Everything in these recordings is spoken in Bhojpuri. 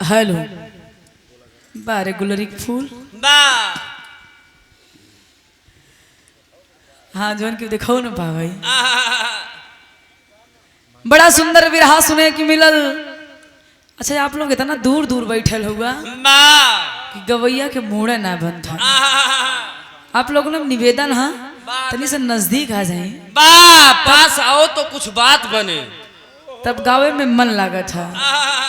हेलो बारे गुलरी के फूल हाँ जोन की देखो न पावई बड़ा सुंदर विरहा सुने की मिलल। अच्छा आप लोग इतना दूर दूर बैठल हुआ कि गवैया के मुड़े ना बंद था। आप लोगों ने निवेदन हाँ तनी से नजदीक आ जाए पास आओ तो कुछ बात बने तब गावे में मन लगा था।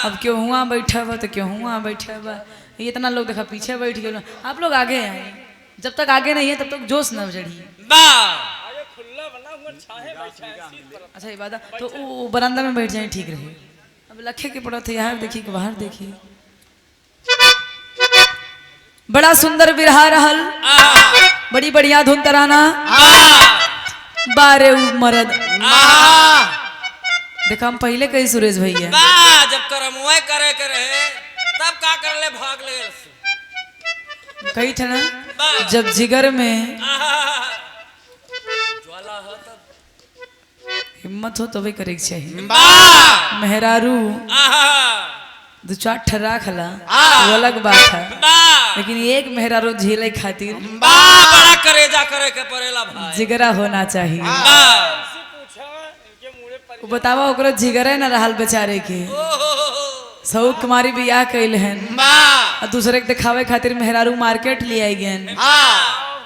अब क्यों हुआ बैठा हुआ तो क्यों हुआ बैठा हुआ इतना लोग देखा पीछे बैठ गए। आप लोग आगे आए जब तक आगे नहीं है तब तक जोश न चढ़िए। अच्छा ये बात तो वो बरामदा में बैठ जाए ठीक रहे। अब लखे के पड़ा थे यहाँ देखिए कि बाहर देखिए बड़ा सुंदर बिरहा रहल बड़ी बढ़िया धुन तराना बारे मरद देखा हम पहले कही सुरेश भैया जब करमुए करे तब का कर ले भाग ले कही थे ना जब जिगर में ज्वाला हो तब हिम्मत हो तो भी करे चाहिए। मेहरारू दो चार ठर्रा खला वो अलग बात है लेकिन एक मेहरारू झेले खातिर बड़ा करेजा करे के पड़ेला भाई जिगरा होना चाहिए। वो बतावा ओकरा जिगरे न रहल बेचारे के सऊ कुमारी बियाह कैल हन और दूसरे के दिखावे खातिर मेहरारू मार्केट ले आई गए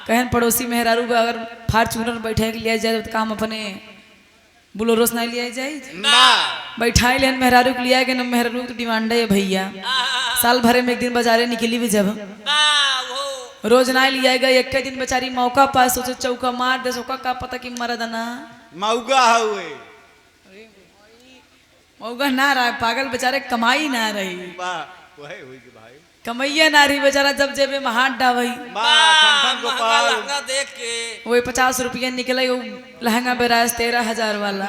कहन पड़ोसी मेहरारू का अगर फार्चूनर बैठे के लिया जाए तो काम अपने बुलोरो से नहीं लिया जाए बैठाई लेन मेहरारू के लिया गए न मेहरारू तो डिमांड है भैया साल भरे में एक दिन बाजारे निकली भी जब रोज ना लिया गया एक दिन बेचारी मौका पास सोचे चौका मार दे सोका का पता कि मरद ना मौका हुए मौका ना रहा पागल बेचारे कमाई ना रही भाई कमैया ना रही बेचारा जब जेबे में हाथ डावई लहंगा देख के वही 50 रुपया निकले लहंगा बेराज 13,000 वाला।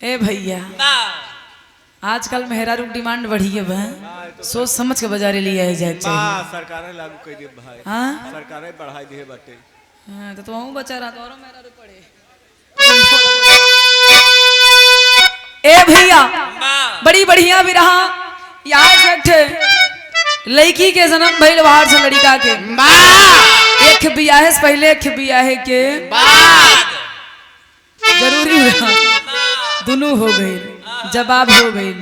ए भैया आजकल मेहरारू डिमांड बढ़ी है सोच समझ के बाजारे लिए जाए सरकार लागू कर दे भाई हाँ सरकार बढ़ाई दे बाटे हाँ तो तुम बचा रहा तो मेहरारू पड़े। ए भैया बड़ी बढ़िया भी रहा यार लड़की के जन्म भइल बाहर से लड़का के एक बियाह से पहले एक बियाह के जरूरी हुआ दोनों हो गए जवाब हो गई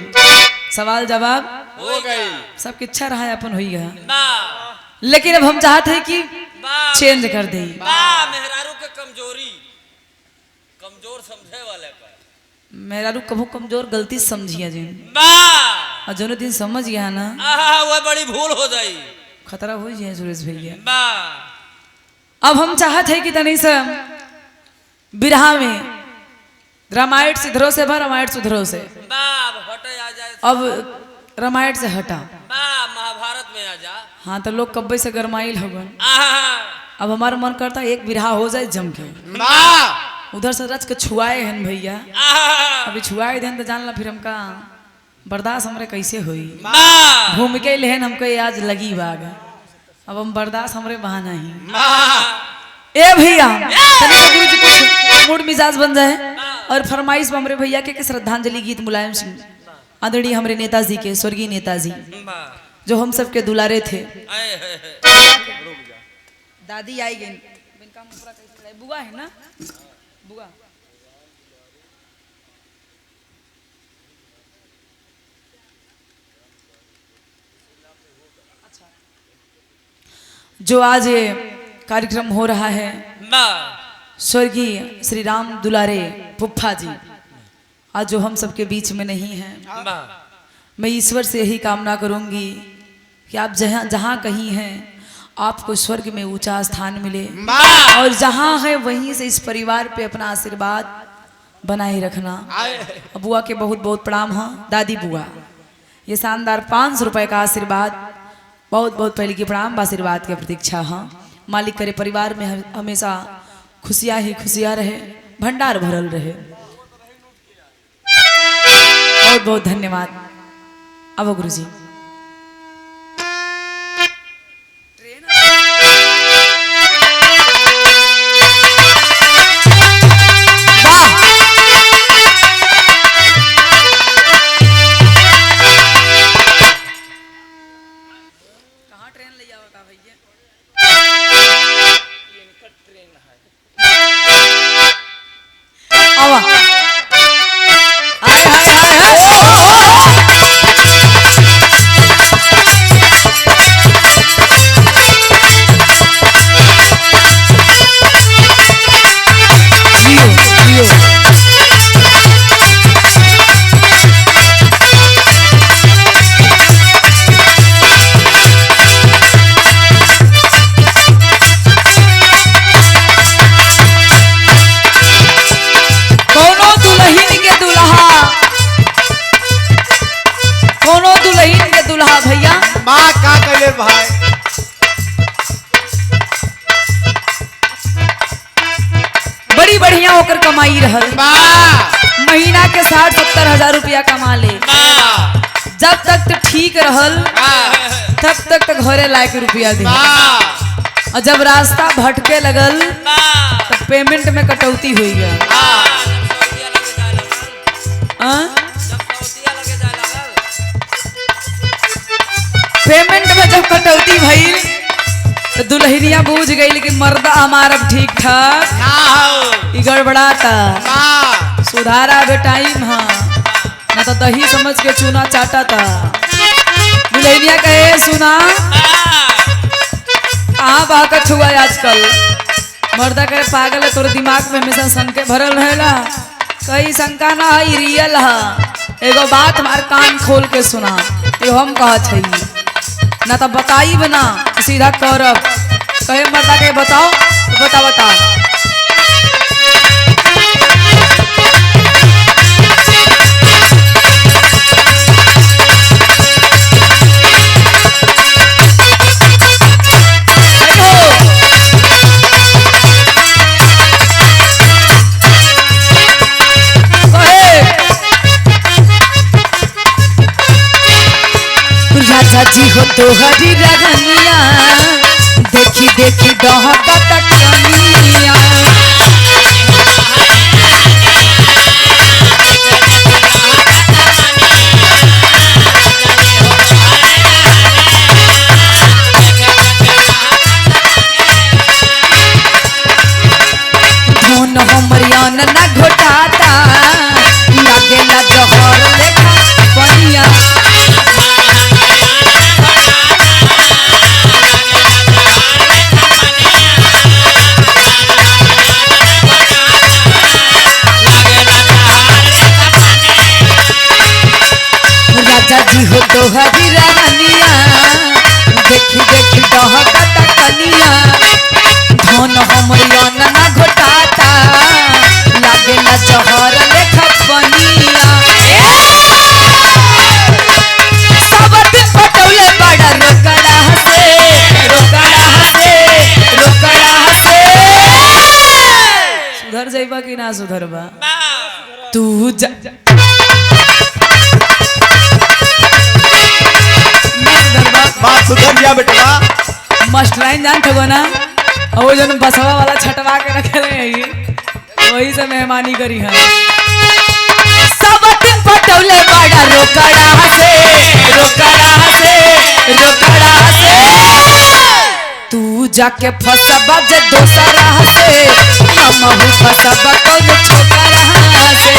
सवाल जवाब हो गई सबकी इच्छा रहा अपन हुई है लेकिन अब हम चाहते हैं कि चेंज कर दे मेहरारू के कमजोरी कमजोर समझे वाले का मेहरारू कभू कमजोर गलती समझिया जिन और जो दिन समझ गया ना वो बड़ी भूल हो जाई खतरा हो जाए सुरेश भैया। अब हम चाहते हैं कि तनी से बिरहा में रामायण से इधरों से रामायण से उधरों से हटे आ जाए अब रामायण से हटा महाभारत में आ जा। हाँ तो लोग कब्बे से गरमाइल होगन अब हमारा मन करता है एक बिरहा हो जाए जम के उधर से रच के छुआए हैं भैया अभी छुआए दें तो जान ला फिर हमका बर्दाश्त हमरे कैसे हुई घूम के लेहन हमको आज लगी बाग अब हम बर्दाश्त हमरे बहाना ही। ए भैया गुरु जी कुछ मूड मिजाज बन जाए और फरमाइश में हमरे भैया के श्रद्धांजलि गीत मुलायम सिंह आदरणीय हमारे नेताजी के स्वर्गीय नेताजी जो हम सबके दुलारे थे। दादी आई गई बुआ है ना बुआ जो आज ये कार्यक्रम हो रहा है स्वर्गीय श्री राम दुलारे पुप्पा जी आज जो हम सबके बीच में नहीं हैं मैं ईश्वर से यही कामना करूंगी कि आप जहाँ जहाँ कहीं हैं आपको स्वर्ग में ऊंचा स्थान मिले और जहाँ है वहीं से इस परिवार पे अपना आशीर्वाद बनाए रखना। बुआ के बहुत बहुत प्रणाम। हाँ दादी बुआ ये शानदार 500 रुपए का आशीर्वाद बहुत बहुत पहले की प्रणाम आशीर्वाद की प्रतीक्षा। हाँ मालिक करे परिवार में हमेशा खुशियाँ ही खुशियाँ रहे भंडार भरल रहे। बहुत बहुत धन्यवाद। अब गुरु जी रहल, महीना के 60-70 हजार रुपया कमा ले। जब तक तो ठीक रहल तब तक तो घरे लायक रुपया दे, और जब रास्ता भटके लगल तो पेमेंट में कटौती हुई है। पेमेंट में जब कटौती भइल तो दुल्हनिया बूझ गई कि मर्दा हमारा ठीक ठाक गड़बड़ाता, सुधारा बे टाइम हाँ ना तो दही समझ के चूना चाटा था। दुल्हनिया कहे सुना कहाँ बाकत हुआ आजकल। मर्दा कहे पागल है, तोरे दिमाग में हमेशा शंके भरल रहेला। कई शंका ना है, रियल है। एगो बात हमार कान खोल के सुना, एगो हम कहत हई ना तो बताई बना सीधा करब। कहे मर्दा के बताओ तो बता जी हो तोहरी रगनिया, देखी देखी डहका तकनिया। धोन हमरियान न घोटाता, लागेला जहर लेखा बनिया। जी हो तोहरी रगनिया, देखी देखी डहका तकनिया। धन हमरिया ना घोटाता, लागेला जहर लेखा बनिया। सब दिन पटौले बड़ा रोकड़ा से। सुधर जाइबा कि ना सुधरबा तू सुधर जा बेटा। मास्टराइन जानते हो ना, और वो जो बसवा वाला छटवा के रखे रहे वही से मेहमानी करी है। सब दिन पटौले बड़ा रोकड़ा से। तू जाके फसबा जे दोसरा से, हमहू फसबा कोनो छोकरा से।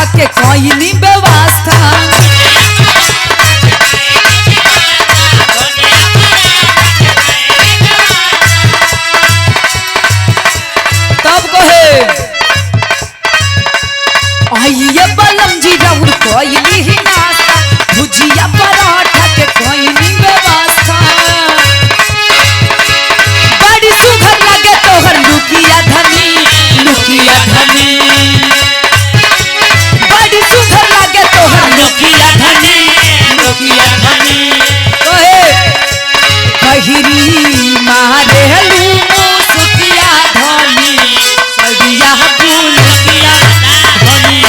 के कोई व्यवस्था तब कहे आइए बलम जी राउर कोई नाश्ता भुजिया पराठा के कोई व्यवस्था बड़ी सुघर लगे तोहर लुकिया धनी बड़ी सुघर लगे तोहर लुकिया धनी कहे पहिरी मारे हलू सुकिया धनी सदिया बुलकिया धनी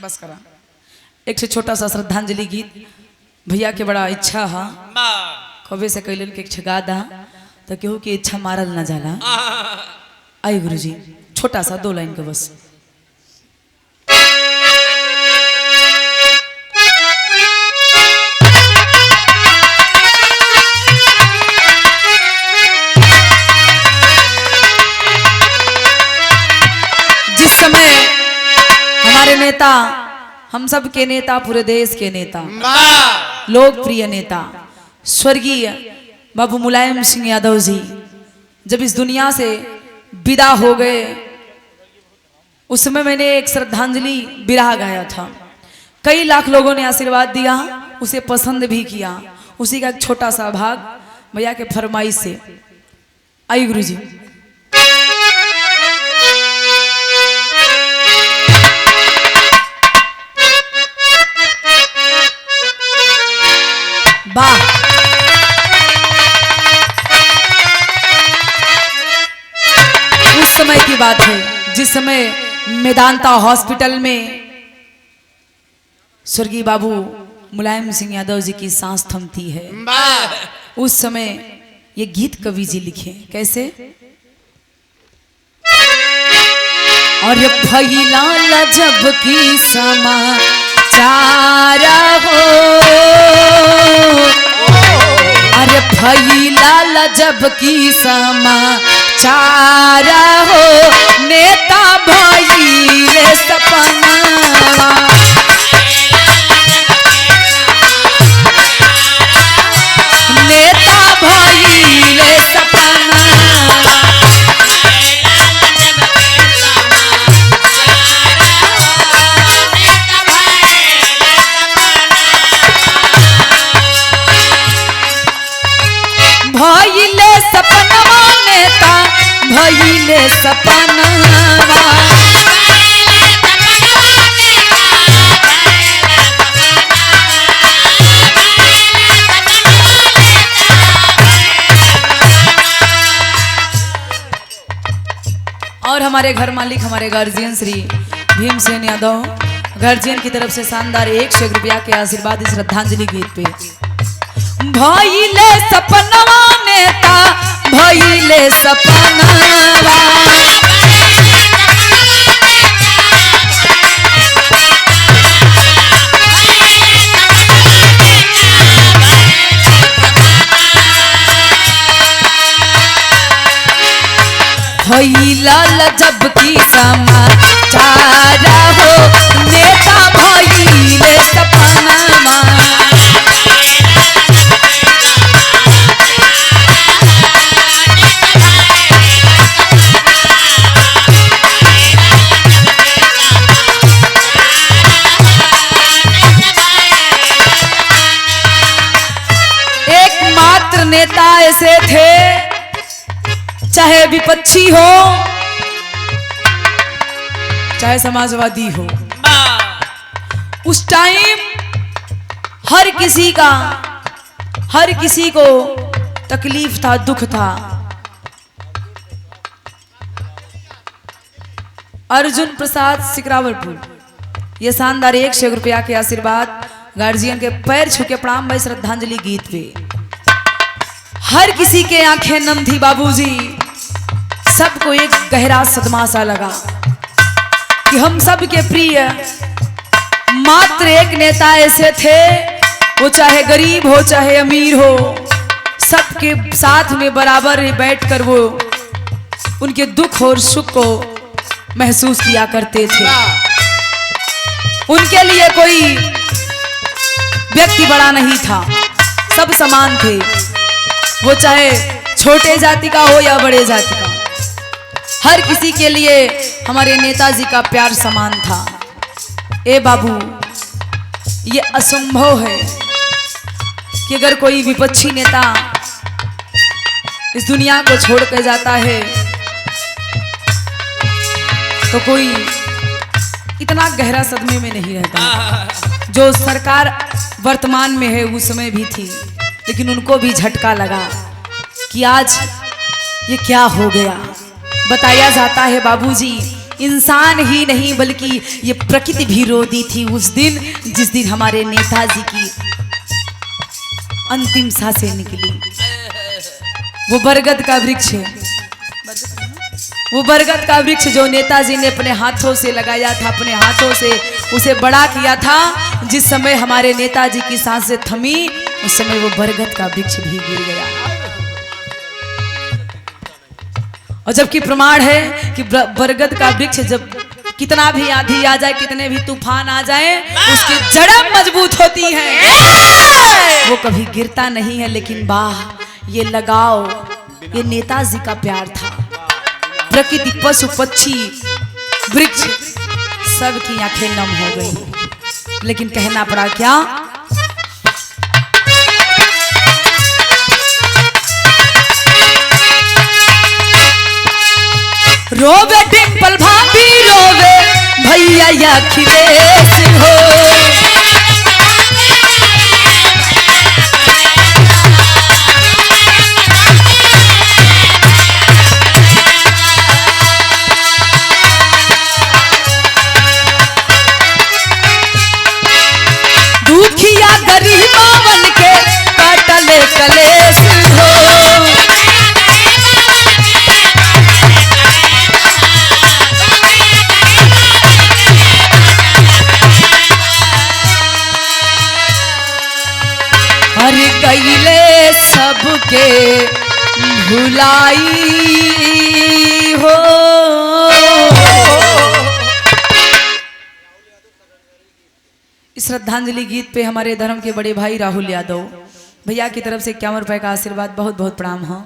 बस करा। एक से छोटा सा श्रद्धांजलि गीत भैया के बड़ा इच्छा है कबे से कैलन के गा दा तो केहू की इच्छा मारल ना जाला। आई गुरुजी छोटा सा 2 लाइन का बस। जिस समय हमारे नेता, हम सब के नेता, पूरे देश के नेता, लोकप्रिय नेता स्वर्गीय बाबू मुलायम सिंह यादव जी जब इस दुनिया से विदा हो गए, उस समय मैंने एक श्रद्धांजलि बिरहा गाया था। कई लाख लोगों ने आशीर्वाद दिया, उसे पसंद भी किया। उसी का एक छोटा सा भाग भैया के फरमाइश से। आई गुरुजी। वाह, उस समय की बात है जिस समय मेदांता हॉस्पिटल में स्वर्गीय बाबू मुलायम सिंह यादव जी की सांस थमती है। उस समय ये गीत कवि जी लिखे कैसे? और फैला जब की समाचार हो, अरे फैला जब की समाचार हो, नेता भइले सपना, नेता भइले सपना। भइले सपनवा नेता भइले सपनवा, और हमारे घर मालिक हमारे गार्जियन श्री भीमसेन यादव गार्जियन की तरफ से शानदार 101 रुपया के आशीर्वाद इस श्रद्धांजलि गीत पे। भइले सपनवा नेता भइले सपनवा, भइला जब की समाचार हो, नेता भइले सपनवा। एकमात्र नेता ऐसे थे, चाहे विपक्षी हो चाहे समाजवादी हो, उस टाइम हर किसी को तकलीफ था, दुख था। अर्जुन प्रसाद सिकरावरपुर ये शानदार 101 रुपया के आशीर्वाद गार्जियन के पैर छू के प्रणाम भाई श्रद्धांजलि गीत पे। हर किसी के आंखें नम थी बाबूजी, सबको एक गहरा सदमा सा लगा कि हम सब के प्रिय मात्र एक नेता ऐसे थे, वो चाहे गरीब हो चाहे अमीर हो, सबके साथ में बराबर बैठकर वो उनके दुख और सुख को महसूस किया करते थे। उनके लिए कोई व्यक्ति बड़ा नहीं था, सब समान थे। वो चाहे छोटे जाति का हो या बड़े जाति का, हर किसी के लिए हमारे नेताजी का प्यार समान था। ए बाबू, ये असंभव है कि अगर कोई विपक्षी नेता इस दुनिया को छोड़ कर जाता है तो कोई इतना गहरा सदमे में नहीं रहता। जो सरकार वर्तमान में है उस समय भी थी, लेकिन उनको भी झटका लगा कि आज ये क्या हो गया। बताया जाता है बाबूजी, इंसान ही नहीं बल्कि ये प्रकृति भी रो दी थी उस दिन जिस दिन हमारे नेताजी की अंतिम सांसें निकली। वो बरगद का वृक्ष है, वो बरगद का वृक्ष जो नेताजी ने अपने हाथों से लगाया था, अपने हाथों से उसे बड़ा किया था। जिस समय हमारे नेताजी की सांसें थमी उस समय वो बरगद का वृक्ष भी गिर गया। और जबकि प्रमाण है कि बरगद का वृक्ष जब कितना भी आंधी आ जाए, कितने भी तूफान आ जाए, उसकी जड़ें मजबूत होती हैं, वो कभी गिरता नहीं है। लेकिन वाह, ये लगाव, ये नेताजी का प्यार था। प्रकृति, पशु पक्षी, वृक्ष, सबकी आंखें नम हो गई। लेकिन कहना पड़ा क्या? रोवे डिंपल भाभी, रोवे भैया अखिलेश हो। दुखिया गरीबन के काटले कलेश हो। हर गईले सबके भुलाई हो। इस श्रद्धांजलि गीत पे हमारे धर्म के बड़े भाई राहुल यादव भैया की तरफ से 51 रुपए का आशीर्वाद, बहुत बहुत प्रणाम हो।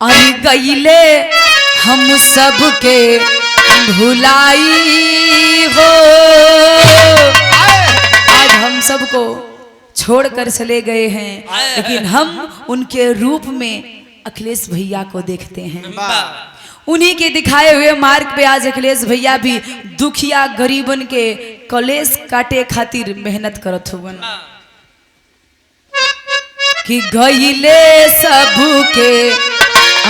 और गईले हम सबके भुलाई हो। आज हम सबको छोड़कर चले गए हैं, लेकिन हम उनके रूप में अखिलेश भैया को देखते हैं। उन्हीं के दिखाए हुए मार्ग पे आज अखिलेश भैया भी दुखिया गरीबन के कलेश काटे खातिर मेहनत करत हुवन। कि गईले सबके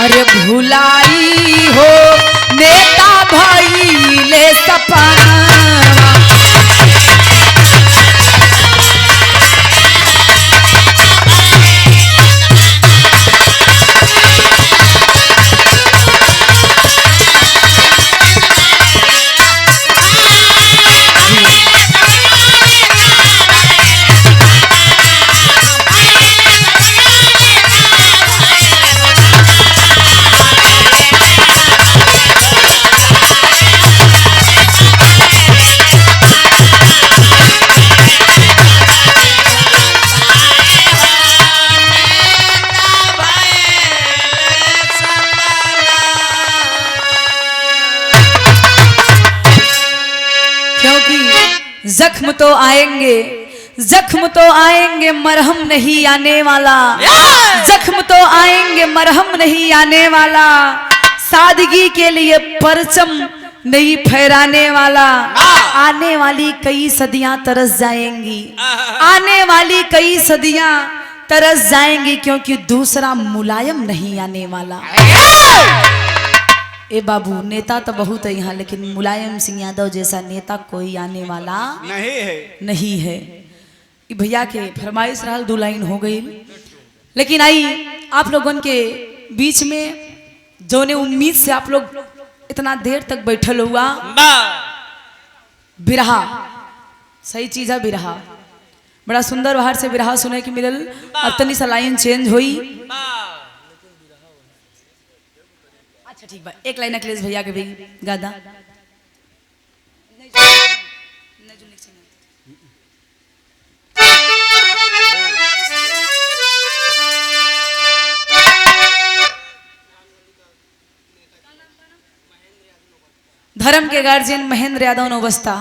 अरे भुलाई हो, नेता भइले सपना। जख्म तो आएंगे, जख्म तो आएंगे, मरहम नहीं आने वाला। जख्म तो आएंगे, मरहम नहीं आने वाला। सादगी के लिए परचम नहीं फहराने वाला। आने वाली कई सदियां तरस जाएंगी, आने वाली कई सदियां तरस जाएंगी, क्योंकि दूसरा मुलायम नहीं आने वाला। ए बाबू, नेता तो बहुत है यहाँ, लेकिन मुलायम सिंह यादव जैसा नेता कोई आने वाला नहीं है। भैया के फरमाइश रहा, 2 लाइन हो गई। लेकिन आई आप लोगों के बीच में जो ने उम्मीद से आप लोग इतना देर तक बैठल हुआ। बिरहा, सही चीज है बिरहा, बड़ा सुंदर बाहर से बिरहा सुने की मिलल। अब तनी सा लाइन चेंज हुई। अच्छा ठीक बा, एक लाइन अखिलेश भैया के भी गादा। धर्म के गार्जियन महेंद्र यादव नौबस्ता,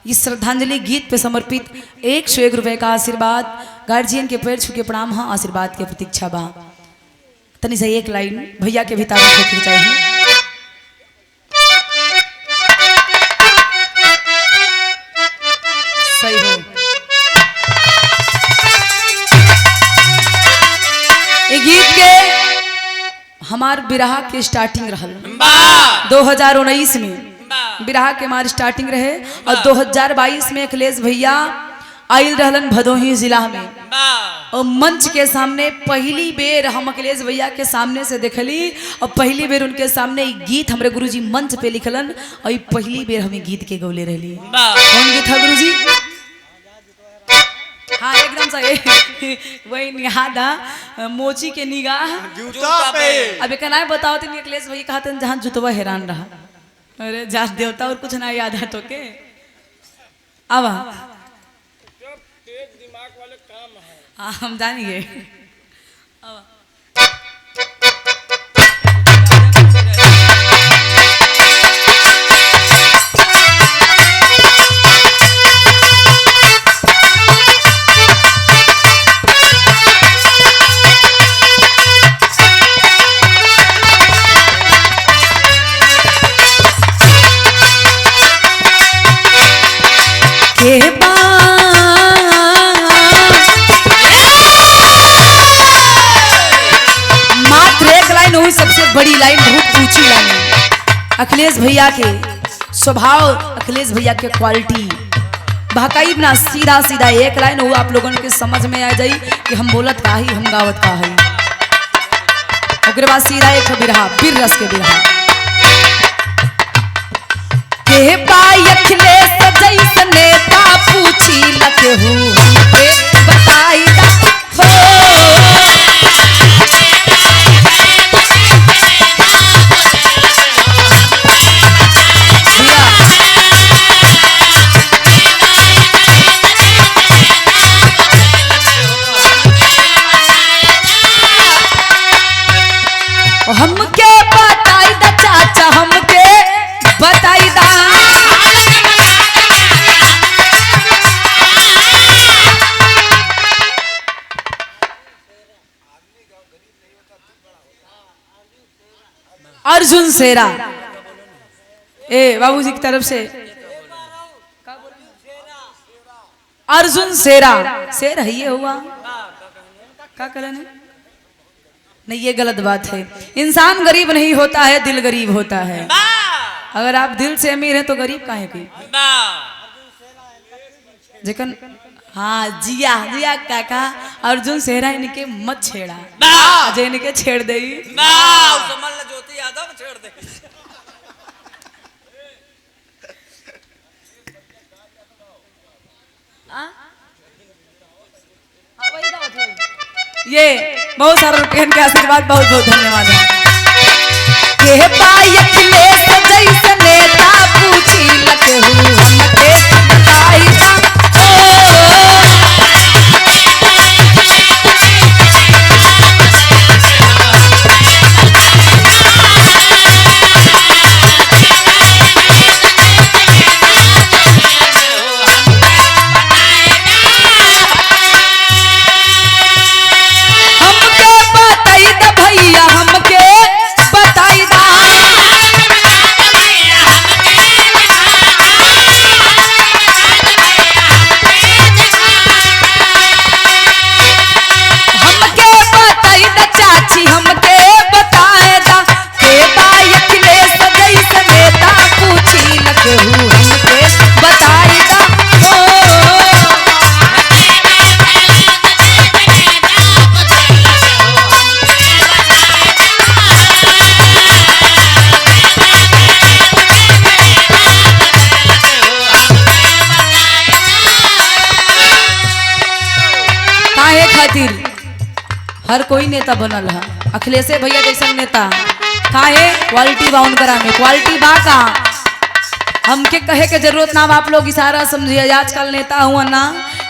इस श्रद्धांजलि गीत पे समर्पित 101 रुपए का आशीर्वाद। गार्जियन के पैर छू के प्रणाम, हाँ आशीर्वाद के प्रतीक्षा बा। तनी से एक लाइन भैया के भी तारीफ होनी चाहिए। सही हो। ये गीत के हमार बिरहा के स्टार्टिंग रहल 2019 में, बिरहा के हमारे स्टार्टिंग रहे। और 2022 में अखिलेश भैया आयल रहलन भदोही जिला में। और मंच के सामने पहली बेर हम अखिलेश भैया के सामने से देखली और पहली बेर उनके सामने ई गीत हमरे गुरुजी मंच पे लिखलन और ई पहली बेर हमें गीत के गौले रहली। कौन गीत है गुरुजी? हाँ एकदम सही वही निहादा मोची के निगाह जूता पे। अब एक ना बताओ तो अखिलेश भैया कहते जहाँ जुतवा हैरान रहा। अरे जा देवता और कुछ ना याद है तो के अब हाँ हम जानेंगे। सबसे बड़ी लाइन, बहुत ऊंची लाइन है अखिलेश भैया के स्वभाव, अखिलेश भैया के क्वालिटी भकाई ना सीधा सीधा एक लाइन हो आप लोगों के समझ में आ जाई कि हम बोलत का ही हम गावत का है। ओकरे बाद सीधा एक बिरहा बीर रस के बिरहा के पाई अखिलेश जैसे नेता पूछी लके हूँ हमके बताई दा हो हमके बताई दा चाचा हमके बताई दा अर्जुन सेरा ए बाबूजी की तरफ से अर्जुन सेरा शेर है ये हुआ क्या करना है? नहीं ये गलत बात है। इंसान गरीब नहीं होता है, दिल गरीब होता है। अगर आप दिल से अमीर हैं तो गरीब काहे की? जेकन हाँ जिया जिया काका अर्जुन सेहरा इनके मत छेड़ा जे इनके छेड़ दे ज्योति यादव छेड़ दे। ये बहुत सारे रुपये के आशीर्वाद, बहुत बहुत धन्यवाद है। के पाई अखिलेश जैसे नेता पूछी लके हूँ हमके बताई दा हर कोई नेता बनल है। अखिलेश भैया जैसा नेता काहे क्वालिटी बा उनकरा में, क्वालिटी बा का हमके कहे के जरूरत ना। आप लोग इशारा समझिए, आजकल नेता हुआ ना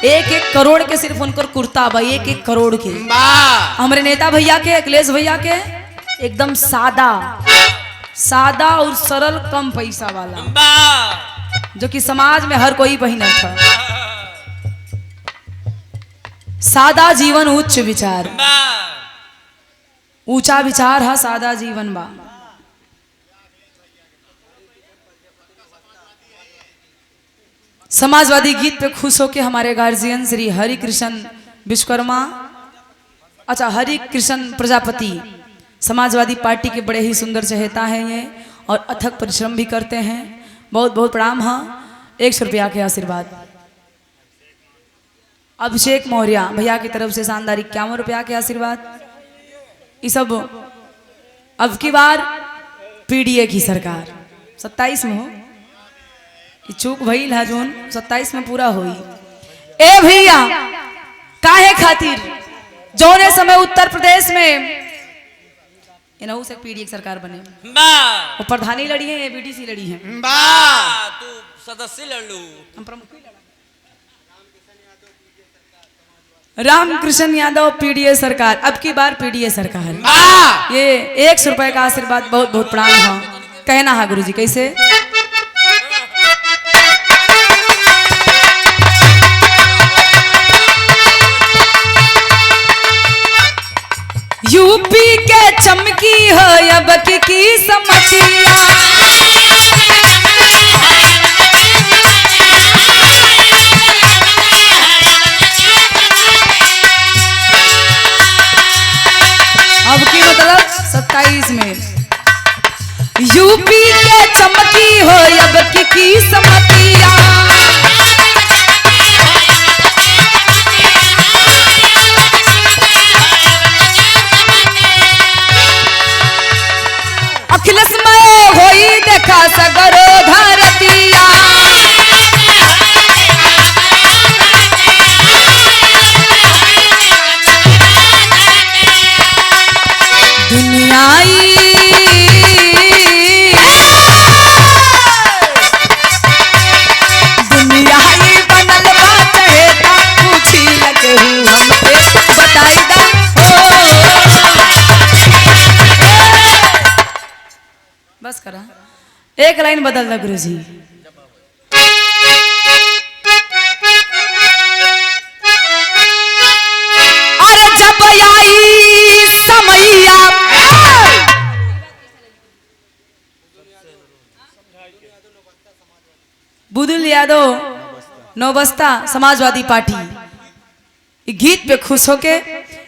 1-1 करोड़ के सिर्फ उनकर कुर्ता बा, 1-1 करोड़ के। हमारे नेता भैया के अखिलेश भैया के एकदम सादा सादा और सरल कम पैसा वाला, जो कि समाज में हर कोई पहना था। सादा जीवन उच्च विचार, ऊंचा विचार है सादा जीवन बा। समाजवादी गीत पे खुश होके हमारे गार्जियन श्री हरि कृष्ण विश्वकर्मा, अच्छा हरि कृष्ण प्रजापति समाजवादी पार्टी के बड़े ही सुंदर चहेता हैं ये, और अथक परिश्रम भी करते हैं। बहुत बहुत प्रणाम। हाँ 100 रुपया के आशीर्वाद। अभिषेक मौर्य भैया की तरफ से शानदार 51 रुपया के आशीर्वाद। ये सब अब की बार पीडीए की सरकार 27 में हो, ये चूक भइल है जोन 27 में पूरा हुई। ए भैया काहे खातिर जोने समय उत्तर प्रदेश में इनहू से पीडीए की सरकार बने, वो प्रधानी लड़ी है, बीडीसी लड़ी है, तू सदस्य लड़ लू, हम प्रमुख ही लड़ा। रामकृष्ण यादव पीडीए सरकार, अब की बार पीडीए सरकार। ये 100 रुपए का आशीर्वाद बहुत बहुत प्रणाम है। कहना है गुरुजी कैसे? यूपी के चमकी हो अब की समतिया, अब की मतलब 27 में यूपी के चमकी हो अब की समतिया, अखिलेशमय होई देखा सगरो धरतिया, दुनियाई बनल बात है, पूछी लगे हूँ हमके बताई दा बस करा। एक लाइन बदल दा गुरुजी। अरे जब आई समैया, बुदुल यादव नौबस्ता समाजवादी पार्टी गीत पे खुश होके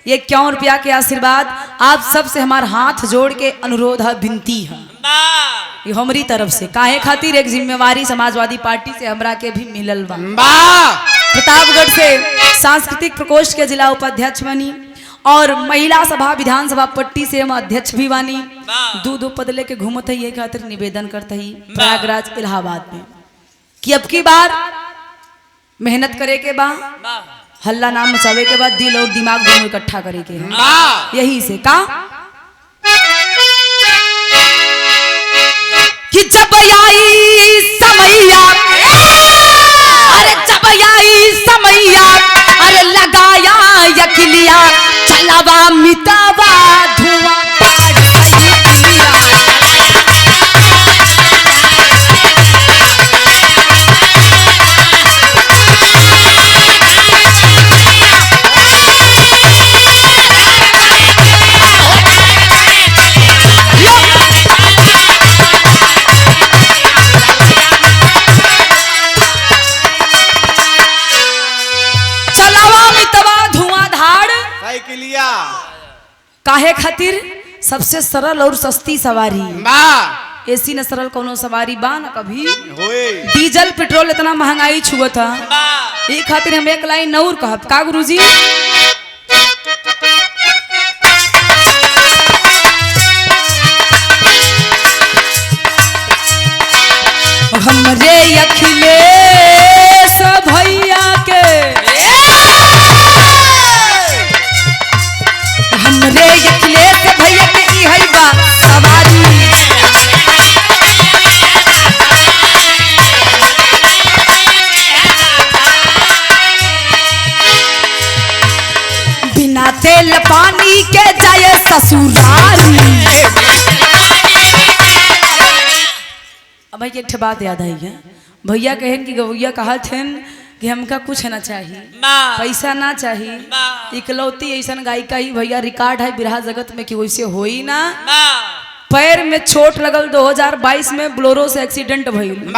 ये 51 रुपया के आशीर्वाद आप सब से हमार हाथ जोड़ के अनुरोध है, विनती है ये हमारी तरफ से। काहे खातिर एक जिम्मेवारी समाजवादी पार्टी से हमरा के भी मिलल बा। प्रतापगढ़ से सांस्कृतिक प्रकोष्ठ के जिला उपाध्यक्ष बनी और महिला सभा विधानसभा पट्टी से हम अध्यक्ष भी बानी। दो पद लेके घूमत है, ये खातिर निवेदन करते ही प्रयागराज इलाहाबाद में कि अब की बार मेहनत करे के बा, हल्ला नाम मचावे के बाद दिल और दिमाग दोनों इकट्ठा करे के है। यही से का कि जब आई समैया, अरे जब आई समैया, अरे लगाया यकिलिया, चलावा मिटावा धुआं पाड़ सैया। काहे खातिर सबसे सरल और सस्ती सवारी, ऐसी न सरल कोनो सवारी बा न कभी। डीजल पेट्रोल इतना महंगाई छुआ था, ये खातिर हम एक लाइन और कहब का गुरुजी। हमरे अखिलेश भैया के, हमरे अखिलेश भैया के ई है बा सवारी, बिना तेल पानी के जाए ससुरारी। अब भैया एक बात याद आई है, भैया कहन कि गवैया कहा थे कि हमका कुछ ना चाहिए, पैसा ना चाहिए, इकलौती ऐसा गायिका ही भैया रिकॉर्ड है बिरहा जगत में कि वैसे हो ही ना। पैर में चोट लगल 2022 में बोलेरो से एक्सीडेंट भइल,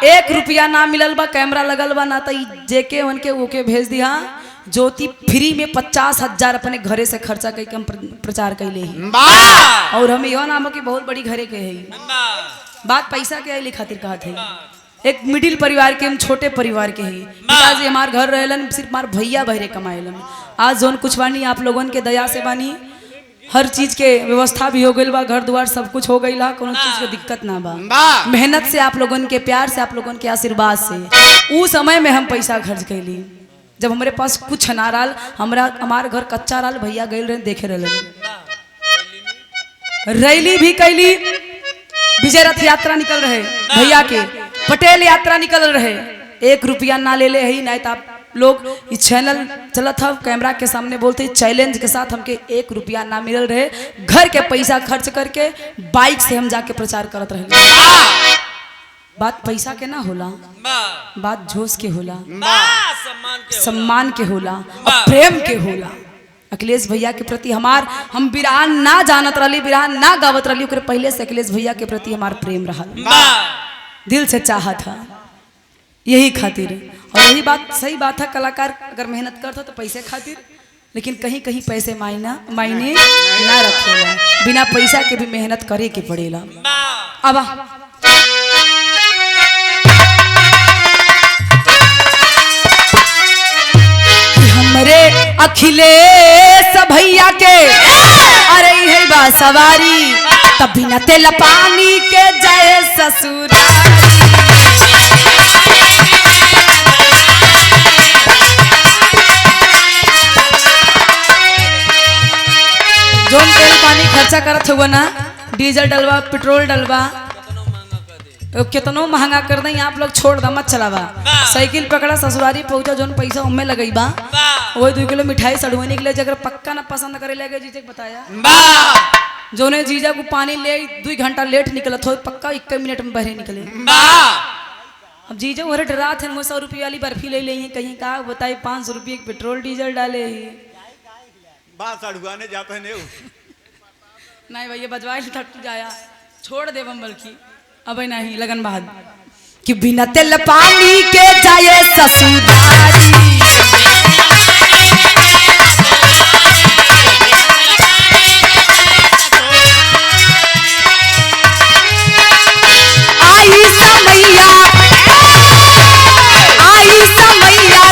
1 रुपया ना मिलल बा, कैमरा लगल बा ना, तो जेके उनके ओके भेज दिया। ज्योति फ्री में 50,000 अपने घरे से खर्चा करके हम प्रचार कैले ही, और हम यो नाम की बहुत बड़ी घरे के है। बात पैसा के अली खातिर कहा थे एक मिडिल परिवार के, हम छोटे परिवार के ही। पिताजी हमार घर रहेलन, सिर्फ हमार भैया बहरे कमाएलन। आज जोन कुछ बानी आप लोगन के दया से बानी, हर चीज के व्यवस्था भी हो गई बा, घर द्वार सब कुछ हो गई ला, कोनो चीज के दिक्कत ना बा। मेहनत से, आप लोगन के प्यार से, आप लोगन के आशीर्वाद से उस समय में हम पैसा खर्च कैली। जब हमारे पास कुछ ना रहा, हमार घर कच्चा रहा, भैया गए रहे देखे रहे, रैली भी कैली। विजय रथ यात्रा निकल रहे भैया के, पटेल यात्रा निकल रहे। 1 रुपया ना ले ले ही, नहीं तो आप लोग इस चैनल चला था, कैमरा के सामने बोलते चैलेंज के साथ हमके 1 रुपया ना मिल रहे, घर के पैसा खर्च करके बाइक से हम जाके प्रचार करत रहे। बात पैसा के ना होला, बात जोश के होला, सम्मान के होला और प्रेम के होला। अखिलेश भैया के प्रति हम बिरहान ना जानत रही, बिरहान ना गावत रही, पहले से अखिलेश भैया के प्रति हमार प्रेम रहा, दिल से चाहा था, यही खातिर। और यही बात सही बात है, कलाकार अगर मेहनत करता तो पैसे खातिर, लेकिन कहीं कहीं पैसे मायने ना रखेला, बिना पैसा के भी मेहनत करे के पड़ेला। अब हमरे अखिलेश भैया के अरे है बा सवारी, तब बिना तेल पानी के जाए ससुरारी। जोन तेल पानी खर्चा करत हुआ ना, डीजल डलवा, पेट्रोल डलवा, कितनो महंगा कर दें, आप लोग छोड़ दा, मत चलावा। साइकिल पकड़ा, ससुरारी पहुंचा, जोन पैसा उनमें लगई बा, वही 2 किलो मिठाई सड़वाने के लिए, अगर पक्का ना पसंद करे लगे, जीजा बताया जोने जीजा को पानी ले 2 घंटा लेट निकलत हो, पक्का 1 मिनट में बहरे निकले। अब जीजा वह डरा थे, 100 रुपये वाली बर्फी ले ली, कहीं का बताए 500 रुपये पेट्रोल डीजल डाले ही, बात सड़ुआने जाते हैं नहीं भैया बजवाए थक जाया, छोड़ दे बम्बल की। अब नहीं लगन बाद कि बिना तेल पानी के जाए ससुरारी। आई समैया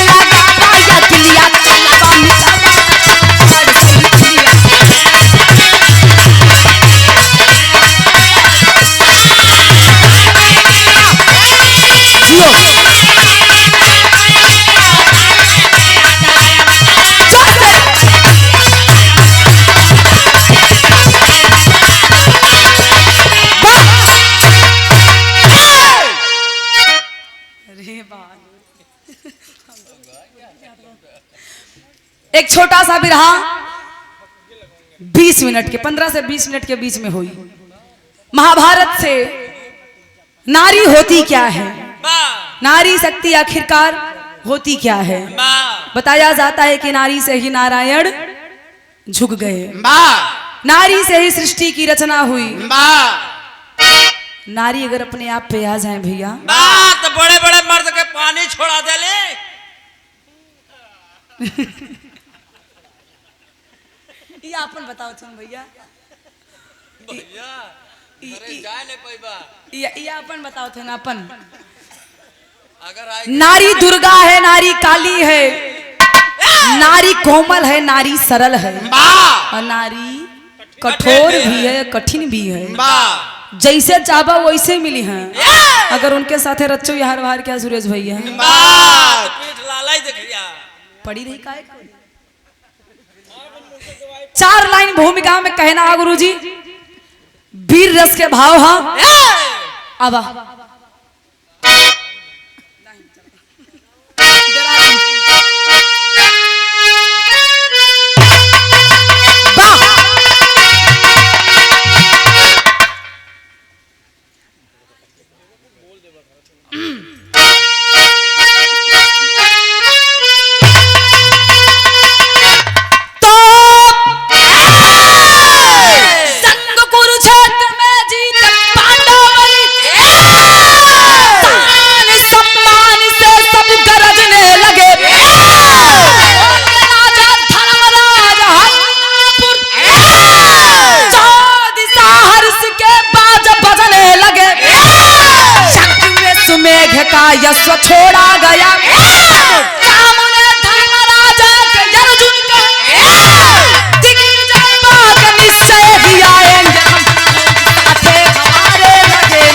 लगावा या दिलिया चलावा मिटावा एक छोटा सा बिरहा 20 मिनट के, 15 से 20 मिनट के बीच में हुई। महाभारत से नारी होती क्या है, नारी शक्ति आखिरकार होती क्या है। बताया जाता है कि नारी से ही नारायण झुक गए, नारी से ही सृष्टि की रचना हुई। नारी अगर अपने आप पे आ जाए भैया, तो बड़े बड़े मर्द के पानी छोड़ा दे ले। ये अपन बताओ चल भैया, भैया अरे जाए ले पैबा, ये अपन बताओ थे ना अपन। अगर नारी दुर्गा है, नारी काली है, नारी कोमल है, नारी सरल है, और नारी कठोर भी है, कठिन भी है। जैसे चाहबा वैसे मिली है, अगर उनके साथे रचो यार बाहर क्या सुरेश भैया पड़ी रही काय। 4 लाइन भूमिका में कहना गुरुजी, वीर रस के भाव। हाँ अब संग कुरुक्षेत्र में जीत पांडव का यश छोड़ा गया, सामने धर्मराजा के अर्जुन का दिग्विजय पाक निश्चय ही आएंगे हम साथे हमारे लगे।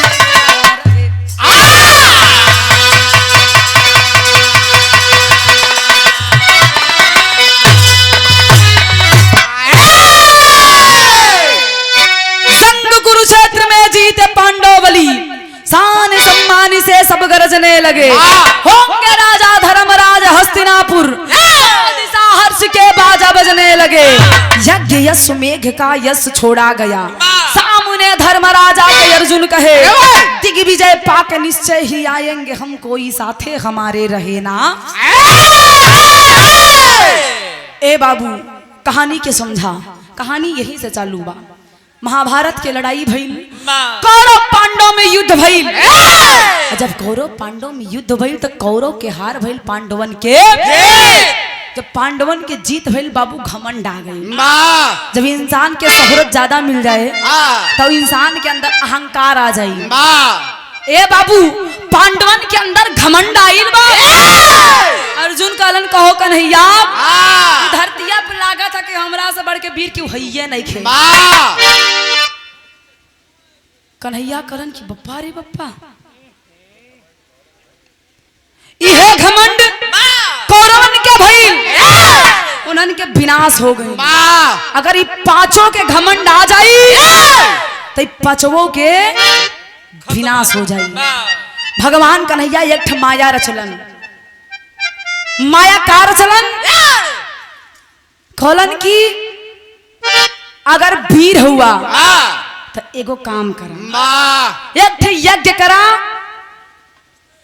कुरुक्षेत्र में जीते पांडवली, शान सम्मानी से सब गरजने लगे। होंगे राजा धर्मराज हस्तिनापुर, दिशा हर्ष के बाजा बजने लगे। यज्ञ यश मेघ का यश छोड़ा गया, सामने धर्मराजा के अर्जुन कहे दिग्विजय पाक निश्चय ही आएंगे हम, कोई साथे हमारे रहे ना। ए बाबू कहानी के समझा, कहानी यही से चालू बा। महाभारत के लड़ाई भइल, कौरव पांडव में युद्ध भइल। जब कौरव पांडव में युद्ध भइल तो कौरव के हार भइल, पांडवन के जब पांडवन के जीत भइल बाबू घमंड आ गई। जब इंसान के शोहरत ज्यादा मिल जाए तो इंसान के अंदर अहंकार आ जाए। ए बाबू पांडवन के अंदर घमंड आइल बा। अर्जुन कहलन कहो कन्हैया, धरतिया पे लागा था कि हमरा से बढ़ के वीर क्यों हइये नहीं खे। कन्हैया करन की बप्पा रे बप्पा, इहे घमंड कौरवन के भइल, उन्हन के विनाश हो गई। अगर ये पांचों के घमंड आ जाई तो पांचवों के विनाश हो जाए। भगवान कन्हैया एक माया रचलन, माया का रचलन कहलन की अगर वीर हुआ तो एगो काम करा, एक यज्ञ करा,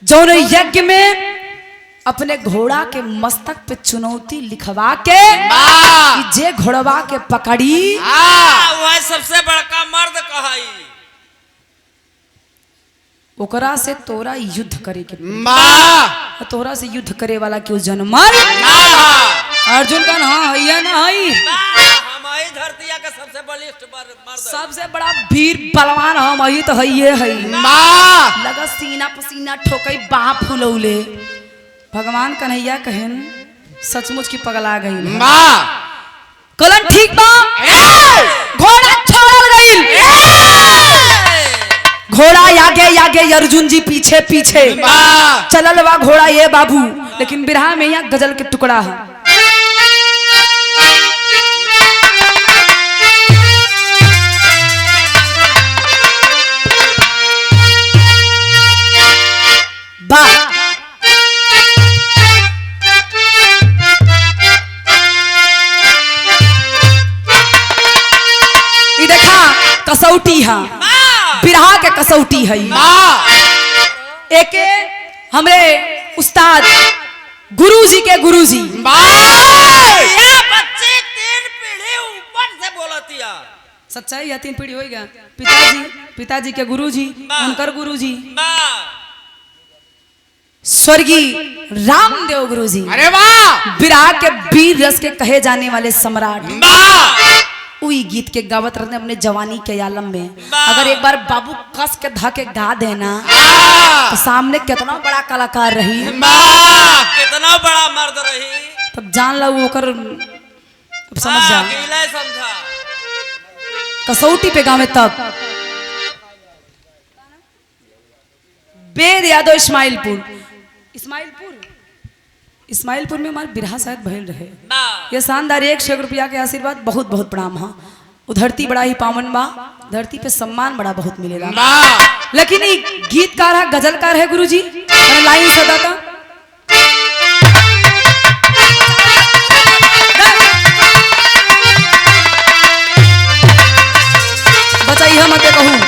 जौन यज्ञ में अपने घोड़ा के मस्तक पे चुनौती लिखवा के जे घोड़वा के पकड़ी वह सबसे बड़का मर्द कहाई, ओकरा से तोरा युद्ध करे के, तोरा से युद्ध करे वाला क्यों जन्मल। अर्जुन का हाँ हैया ना हई, हमारी धरतिया का सबसे बलिष्ठ मर्द, सबसे बड़ा वीर बलवान हम हई तो हइये हई। लगा सीना पसीना ठोकई बाह फुलौले। भगवान कन्हैया कहन सचमुच की पगला गई। कलन ठीक बा, घोड़ा छोड़ल गई, घोड़ा आगे आगे अर्जुन जी पीछे पीछे चलल बा घोड़ा ये बाबू। लेकिन बिरहा में यहाँ गजल के टुकड़ा है। देखा कसौटी है, बिरहा के कसौटी है। एक हमरे उस्ताद गुरुजी के गुरुजी, बच्चे 3 पीढ़ी ऊपर से बोलतिया, सच्चाई या 3 पीढ़ी होएगा। पिताजी के गुरुजी, उनकर गुरुजी स्वर्गीय रामदेव गुरुजी। अरे वाह, बिरहा के वीर रस के कहे जाने वाले सम्राट, उई गीत के गावत रहते अपने जवानी के आलम में। अगर एक बार बाबू कस के धके गा देना तो सामने कितना बड़ा कलाकार रही, कितना बड़ा मर्द रही, तब जान लो ओकर समझ जा। समझा कसौटी पे गावे तब वेद यादव इस्माइलपुर में हमारे बिरहा शायद भइल रहे। ये शानदार 100 रुपया के आशीर्वाद बहुत बहुत प्रणाम। हाँ, धरती बड़ा ही पावन बा, धरती पे सम्मान बड़ा बहुत मिलेगा। लेकिन ये गीतकार है, गजलकार है गुरुजी, लाइन सदा का बचाइए मत कहूँ।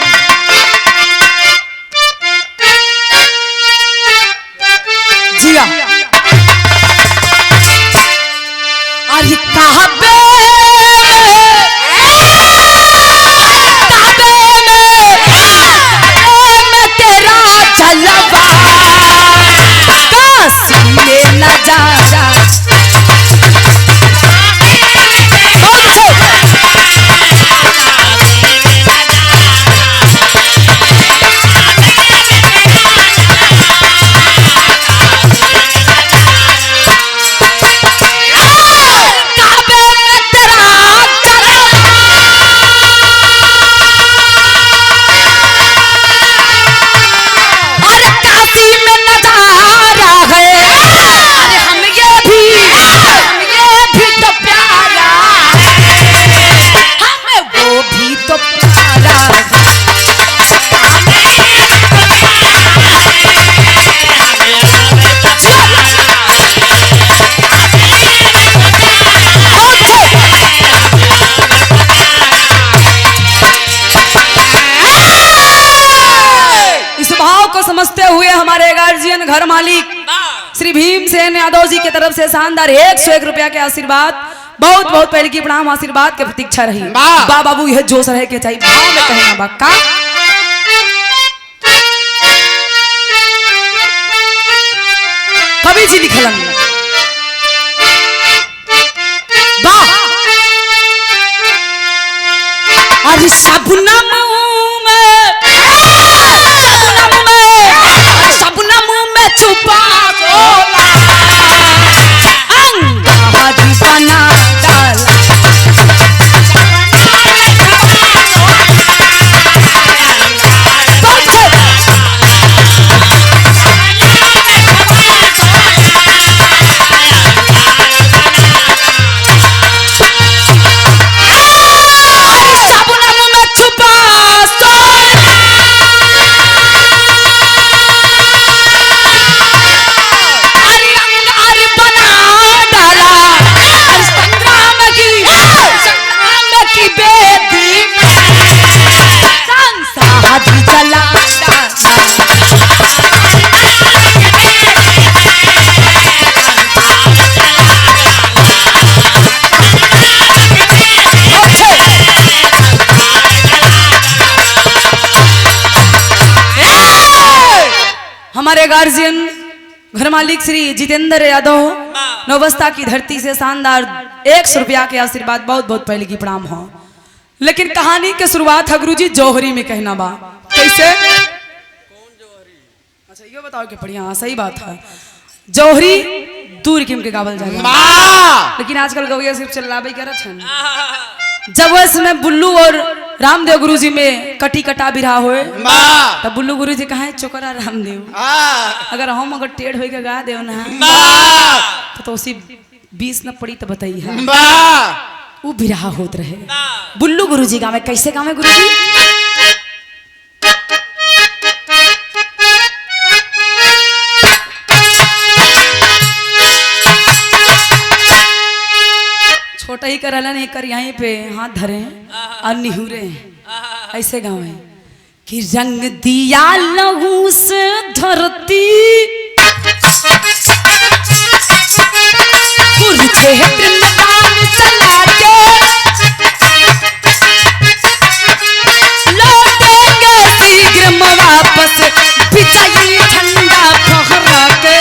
जिया अरे कहबे में तेरा जलवा समझते हुए हमारे गार्जियन घर मालिक श्री भीमसेन यादव जी की तरफ से शानदार 101 रुपया के आशीर्वाद, बहुत बहुत पहले की प्रणाम, आशीर्वाद के प्रतीक्षा रही। बा बाबू यह जोश रहे के चाहिए भाव में कहना बा का कवि जी लिखलन बा अरे सबना छुपा बना डाला हमारे गार्जियन घर मालिक श्री जितेंद्र यादव नौबस्ता की धरती से शानदार 100 रुपया के आशीर्वाद, बहुत बहुत पहले की प्रणाम हो। लेकिन कहानी के शुरुआत है गुरुजी जौहरी में कहना बा कैसे? कौन जौहरी? अच्छा ये बताओ कि बढ़िया सही बात है। जौहरी दूर किम के गावल जाए, लेकिन आजकल गवैया सिर्फ चलावे करत छन। जब उसमें बुल्लू और रामदेव गुरुजी में कटी कटा बिरहा हुए तब बुल्लू गुरुजी कहा चोकरा रामदेव, अगर हम अगर टेढ़ हो के गा देव ना तो उसी 20 न पड़ी तो बताइए वो बिरहा होत रहे। बुल्लू गुरुजी गावे कैसे गावे गुरुजी? छोटा ही करलन एक कर यहीं पे हाथ धरे और निहुरे ऐसे गावे कि रंग दिया लहू से धरती कुरुक्षेत्र में बाण चला के लौटेंगे शीघ्र वापस विजयी झंडा फहरा के।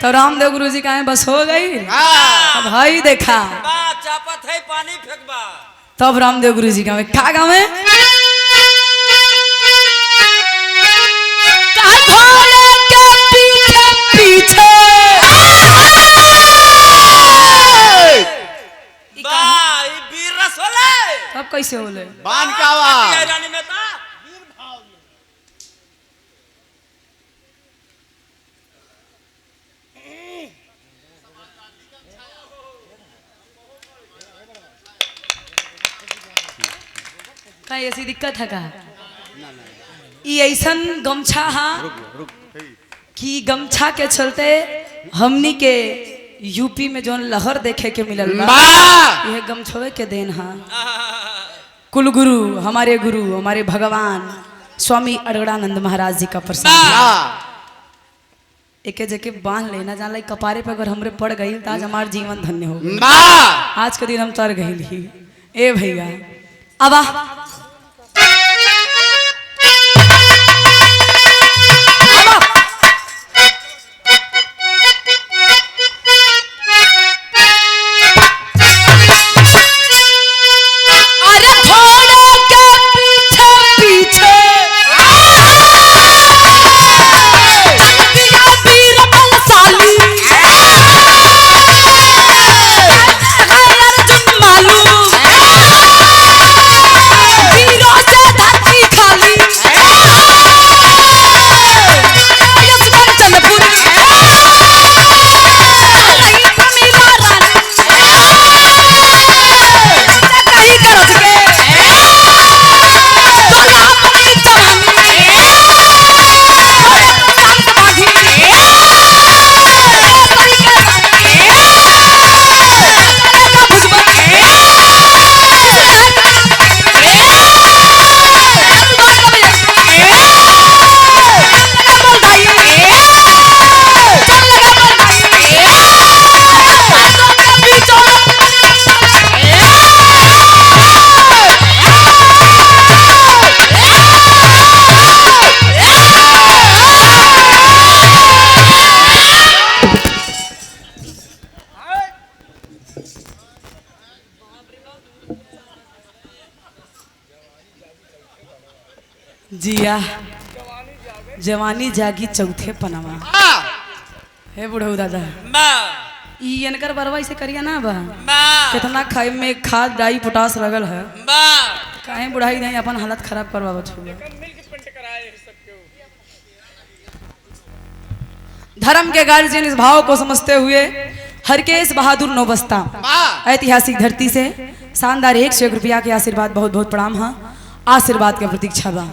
तो रामदेव गुरुजी कहे बस हो गई, भाई देखा चापत है पानी फेंकबा। तब रामदेव गुरुजी गावे का गावे? घोड़े के पीछे पीछे वीर रस होले। तब कैसे होले? बान का आवाज रानी में था वीर भाव। का ऐसी दिक्कत है का? ये ऐसन गमछा हा कि गमछा के चलते हमनी के यूपी में जो लहर देखे के मिलल बा यह गमछवे के देन हा। कुल गुरु हमारे भगवान स्वामी अड़गड़ानंद महाराज जी का प्रसाद एक जगह बांध लेना जान कपारे पे अगर हमरे पड़ गई तो आज हमार जीवन धन्य हो गई। आज के दिन हम तर गई ए भैया अब जिया जवानी जागी चौथे पनवा हे बुढ़ऊ दादा ई इनकर बरवाई से करिया ना बा कितना खाए में खाद डाई पोटास लगल है काहे बुढ़ाई नहीं अपन हालत खराब करवा छुआ धर्म के गार्जियन इस भाव को समझते हुए हरकेश बहादुर नौबस्ता ऐतिहासिक धरती से शानदार 101 रुपया के आशीर्वाद बहुत बहुत प्रणाम है आशीर्वाद के प्रतीक्षा बा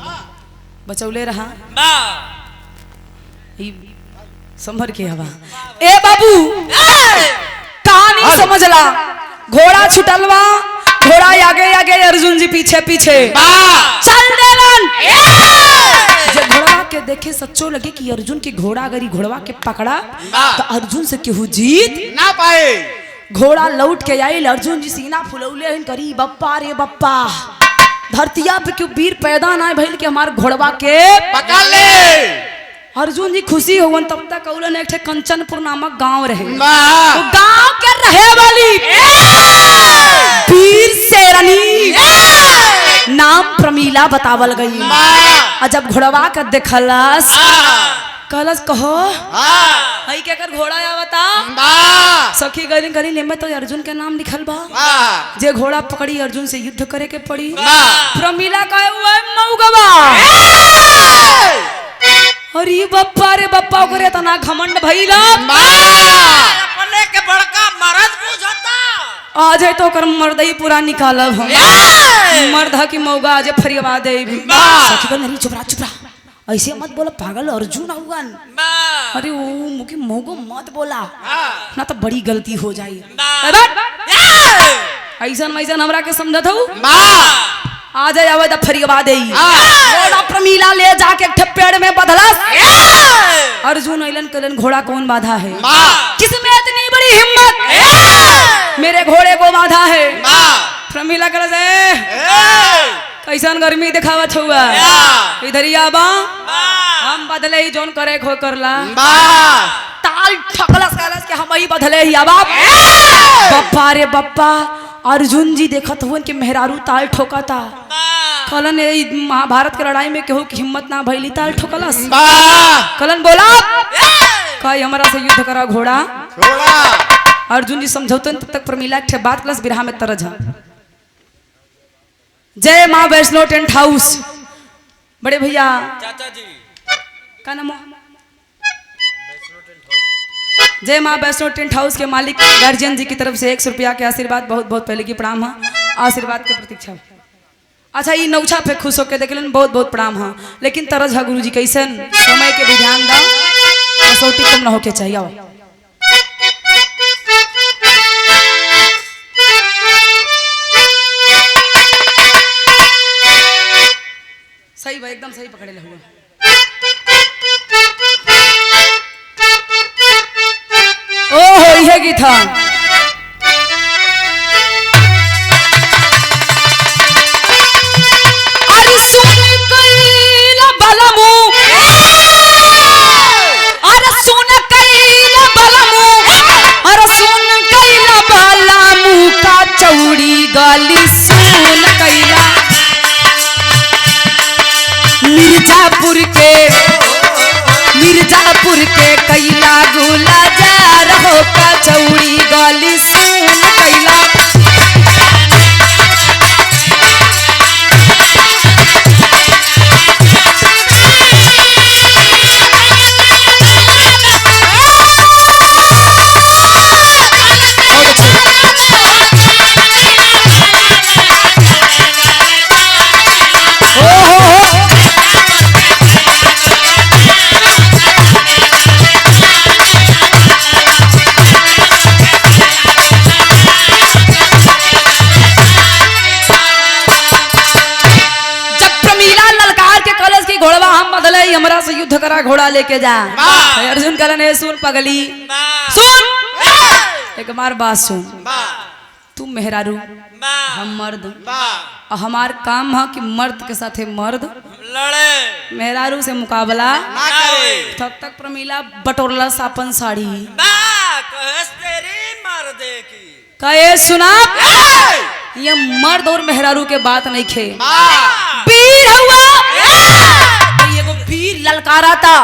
बचौले रहा संभर के हवा ए बाबू कहानी समझला घोड़ा छुटलवा घोड़ा आगे आगे अर्जुन जी पीछे पीछे चल देलन जब घोड़ा के देखे सच्चो लगे कि अर्जुन की घोड़ा अगर घोड़वा के पकड़ा तो अर्जुन से केहू जीत ना पाए घोड़ा लौट के आइल अर्जुन जी सीना फुलौले हन करी बप्पा रे बप्पा धरतिया पे क्यों वीर पैदा ना भइल के हमार घोड़वा के पकड़ ले अर्जुन जी खुशी होवन तब तक कौलन एक कंचनपुर नामक गांव रहे वाह गांव के रहे वाली वीर शेरनी नाम प्रमीला बतावल गई और जब घोड़वा के देखलस कहलस कहो हई के कर घोड़ा आवता सखी गली गली में तो अर्जुन के नाम लिखल बा जे घोड़ा पकड़ी अर्जुन से युद्ध करे के पड़ी प्रमीला कहे हुए मऊगवा अरे बप्पा रे बप्पा करे तना घमंड भइला अपने के बड़का मर्द बुझता आज है तो कर मर्दई पूरा निकालब हम मर्द की मौगा आज फरियावा दे सखी गल नहीं चुपरा चुपरा ऐसे मत बोला पागल अर्जुन आउगन अरे वो मुकी मोगो मत बोला ना तो बड़ी गलती हो जाई ऐसा वैसा हमरा के समझत हूँ आ जाए आवे द फरियावा दे घोड़ा प्रमीला ले जाके एक पेड़ में बदलस अर्जुन ऐलन कलन घोड़ा कौन बाधा है किसमें इतनी बड़ी हिम्मत मेरे घोड़े को बाधा है प्रमीला कर कैसन गर्मी दिखावा छुआ इधर आबा हम बदले ही जोन करे खो करला ताल ठकलस कहलस कि हम ही बदले ही आबा बप्पा रे बप्पा अर्जुन जी देखत हुन कि मेहरारू ताल ठोकाता कलन महाभारत के लड़ाई में केहू की हिम्मत ना भइली ताल ठोकलस कलन बोला कई हमरा से युद्ध करा घोड़ा अर्जुन जी समझौतन तब तक प्रमीला के बात क्लास बिरहा में तरज जय माँ वैष्णो टेंट हाउस बड़े भैया चाचा जी का नाम जय माँ वैष्णो टेंट हाउस के मालिक गार्जियन जी की तरफ से 100 रुपया के आशीर्वाद बहुत बहुत पहले की प्रणाम है आशीर्वाद के प्रतीक्षा अच्छा ये नौछा पे खुश होकर देख लेन बहुत बहुत प्रणाम है लेकिन तरज है गुरु जी कैसन समय के भी ध्यान दा कसौटी कम न होके चाहिए आओ सही भाई एकदम सही पकड़े हुए ओहो ये गीत था अरे सुन कैला बलमु अरे सुन कैला बलमु अरे सुन कैला बलमु का चौड़ी गाली सुन कैला मिर्जापुर के कैला गोला जा रहो का चौड़ी गाली सुन कैला हमरा से युद्ध करा घोड़ा लेके जा अर्जुन कहलन है सुन पगली सुन एक बार बात सुन तू मेहरारू हम मर्द हमार काम है कि मर्द के साथ मर्द लड़े मेहरारू से मुकाबला तब तक प्रमीला बटोरला सापन साड़ी कहे सुना ये मर्द और मेहरारू के बात नहीं खे वीर हुआ वीर ललकारा था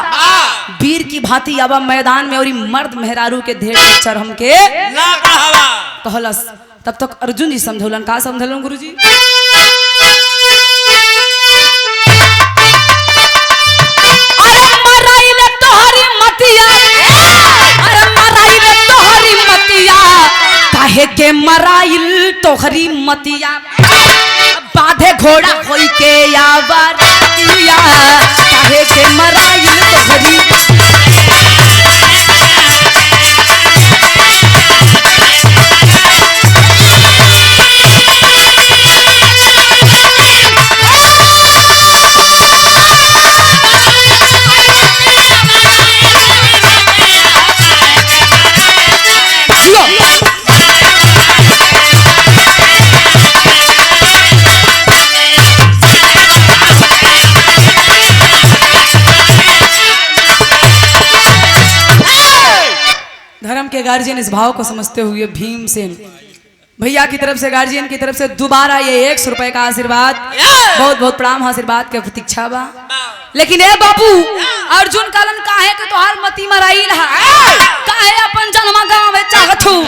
वीर की भांति अब मैदान में और मर्द मेहरारू के ढेर चर हमके कहलस। तब तक अर्जुन जी समझौलन। का समझौलन गुरुजी? अरे मराइल तोहरी मतिया, अरे मराइल तोहरी मतिया, काहे के मराइल तोहरी मतिया, बाधे घोड़ा होई के यावर मतिया, काहे के मराइल तोहरी। धर्म के गार्जियन इस भाव को समझते हुए भीमसेन भैया की तरफ से, गार्जियन की तरफ से दोबारा ये 100 रुपए का आशीर्वाद, बहुत बहुत प्रणाम, आशीर्वाद के प्रतीक्षा बा। लेकिन ए बाबू अर्जुन कालन काहे के तोहार मती मराइल है, काहे अपन जन्म गावे चाहत हूं,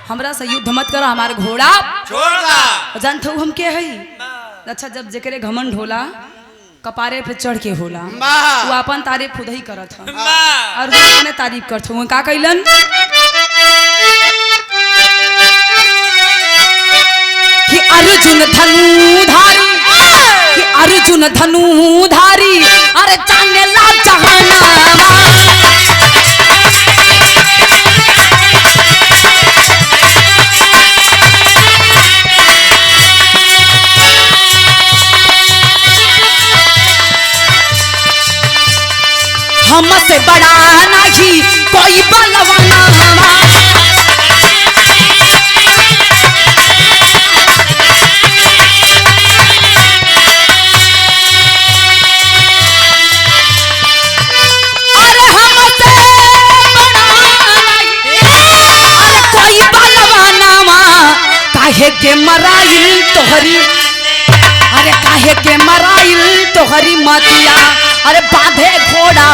हमरा से युद्ध मत करो, हमारे घोड़ा छोड़ दा। जानत हूं हम के हई। अच्छा, जब जेकरे घमंड होला कपारे पे चढ़ के होला, वो अपन तारीफ खुद ही करत है। अर्जुन ने तारीफ करत हूं, का कइलन कि अर्जुन धनुधारी, कि अर्जुन धनुधारी, अरे जाने ला जहानामा, हमसे बड़ा नहीं कोई बलवाना, अरे हमसे बड़ा नहीं, अरे कोई बलवाना, काहे के मराइल तोहरी, अरे काहे के मराइल तोहरी मतिया, अरे बाधे घोड़ा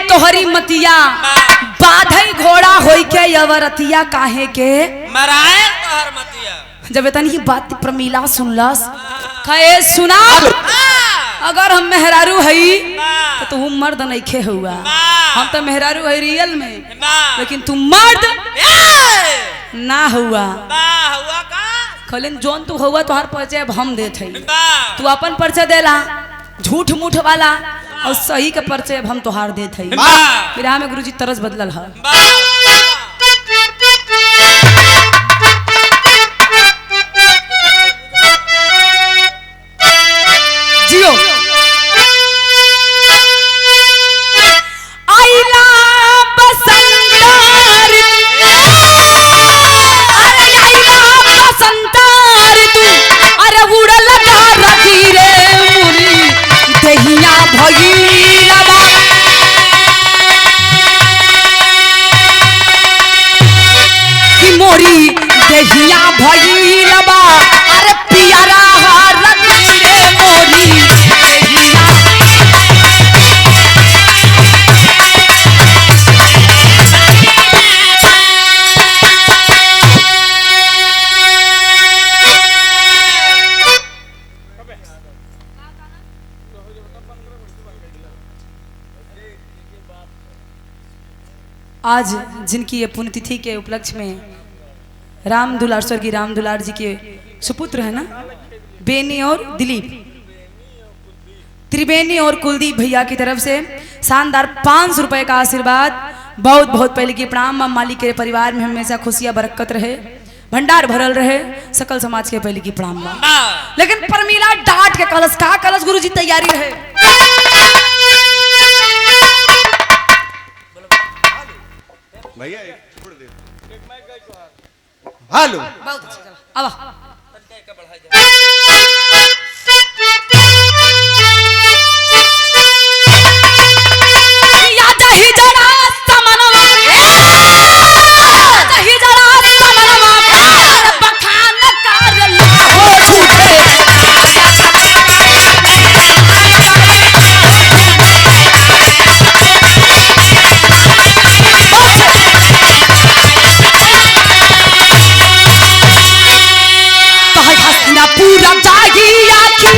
तोहरी मतिया, बाधई घोड़ा होई के यवरतिया, काहे के मराए तोहर मतिया। जब इतनी बात प्रमीला सुनलस, कहे सुना अगर हम मेहरारू हई तो तू मर्द नइखे हुआ, हम तो मेहरारू हई रियल में, लेकिन तू मर्द ना हुआ। खलिन जोन तू हुआ तोहर परिचय अब हम देत हई, तू अपन परिचय देला झूठ मूठ वाला, और सही के परिचय अब हम तोहार देत हई। विराह में गुरुजी तरस बदलल है। जियो आइला बसंतार, अरे आइला बसंतार तू, अरे उड़ल रखी रे मुरी दहिया भगीरवा, कि मोरी दहिया भगीरवा, अरे पियरा रखी रे मोरी दहिया। आज जिनकी ये पुण्यतिथि के उपलक्ष्य में राम दुलार, स्वर्गीय राम दुलार जी के सुपुत्र है ना, बेनी और दिलीप, त्रिवेणी और कुलदीप भैया की तरफ से शानदार 500 रुपए का आशीर्वाद बहुत बहुत पहले की प्रणाम। माँ मालिक के परिवार में हमेशा खुशियां बरकत रहे, भंडार भरल रहे, सकल समाज के पहले की प्रणाम बा। लेकिन परमीला डांट के कलश का कलश गुरुजी तैयारी रहे। भैया छोड़ दे। हेलो बहुत अच्छा चला अब पूरा जागी आखी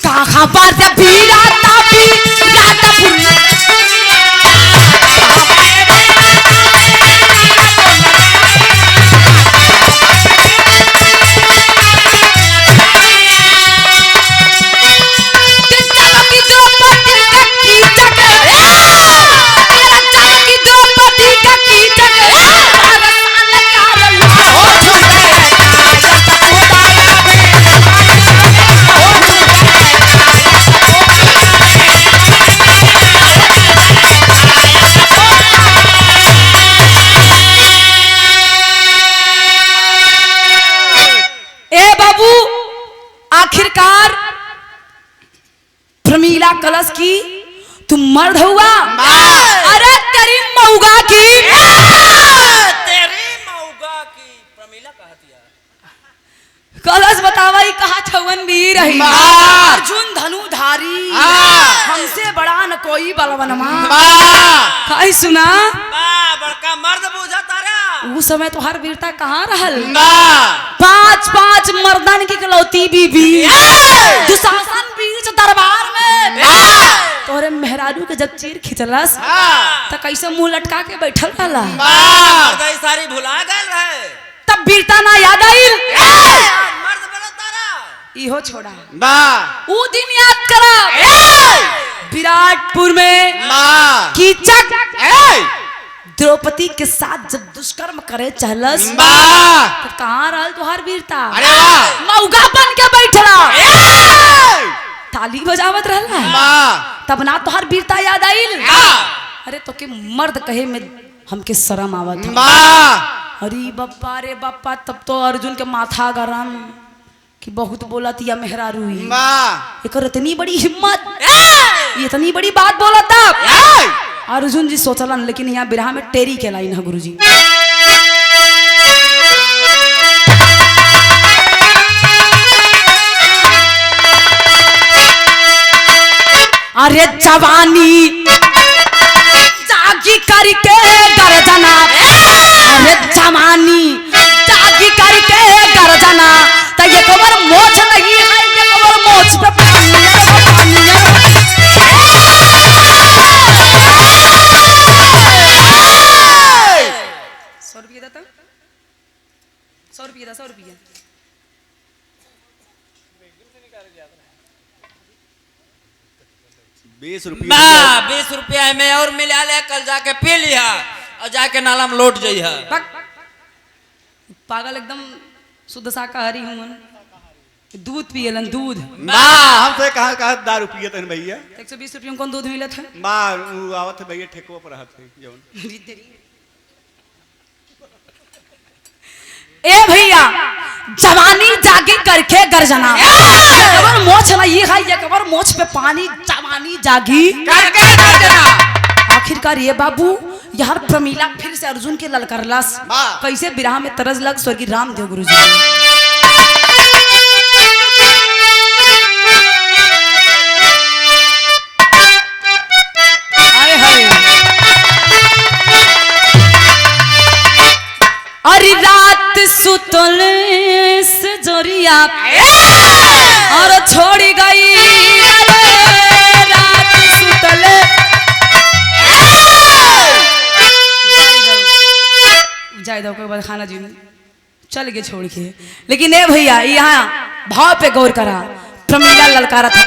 कहाँ पर से भीड़ा तापी प्रमीला कलश की तुम मर्द हुआ। अरे तेरी मऊगा की प्रमीला कहती है कलश बतावा ही कहा छवन वीर है अर्जुन धनुधारी हमसे बड़ा न कोई बलवनमा काई सुना बड़का मर्द बुझा तारा। उस समय तो हर वीरता कहाँ रहल। पांच पांच मर्दन की कलौती बीबी दुशासन बीच दरबार में तोरे मेहरारू के जब चीर खिंचलस तो कैसे मुंह लटका के बैठल रहला। सारी भुला गए रहे तब वीरता ना याद आई। मर्द बड़ा तारा इहो छोड़ा ऊ दिन याद करा विराटपुर में कीचक द्रौपदी के साथ जब दुष्कर्म करे चहलस तो कहाँ रहल तुहार वीरता। मऊगा बन के बैठला ताली बजावत रहला तब ना तुहार वीरता याद आइल। अरे तो के मर्द कहे में हमके शर्म आवत। अरे बप्पा रे बप्पा तब तो अर्जुन के माथा गरम कि बहुत बोलत या मेहरारू एक इतनी बड़ी हिम्मत इतनी बड़ी बात बोलता। अर्जुन जी सोचलन लेकिन यहाँ बिरहा में टेरी के लाइन है गुरुजी। अरे जवानी जागी करके गर्जना अरे जवानी जागी करके गर्जना तो ये कबर मोछ नहीं है ये कबर मोछ पे ₹100 ₹20 में और मिला ले कल जाके पी लिया और जाके नाला में लौट जाइए। पागल एकदम शुद्ध शाकाहारी हूँ दूध पियलन दूध हम तो कहाँ दारू पियत हैं भैया। ₹120 में कौन दूध मिलत है आवत है भैया ठेको पर रहत है जौन। ए भैया जवानी जागी करके गर्जना कबर मोछ ना ये है ये कबर मोछ पे पानी जवानी जागी करके गर्जना। आखिरकार ये बाबू यार प्रमीला फिर से अर्जुन के ललकारलास कैसे विराह में तरस लग स्वर्गीय रामदेव गुरु जी। अरे रात सुतल से जोरिया और छोड़ी गई रात सुतल चल गए छोड़ के। लेकिन ए भैया यहाँ भाव पे गौर करा, प्रमीला ललकारा था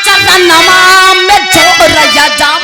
का नमा में जोर या जाम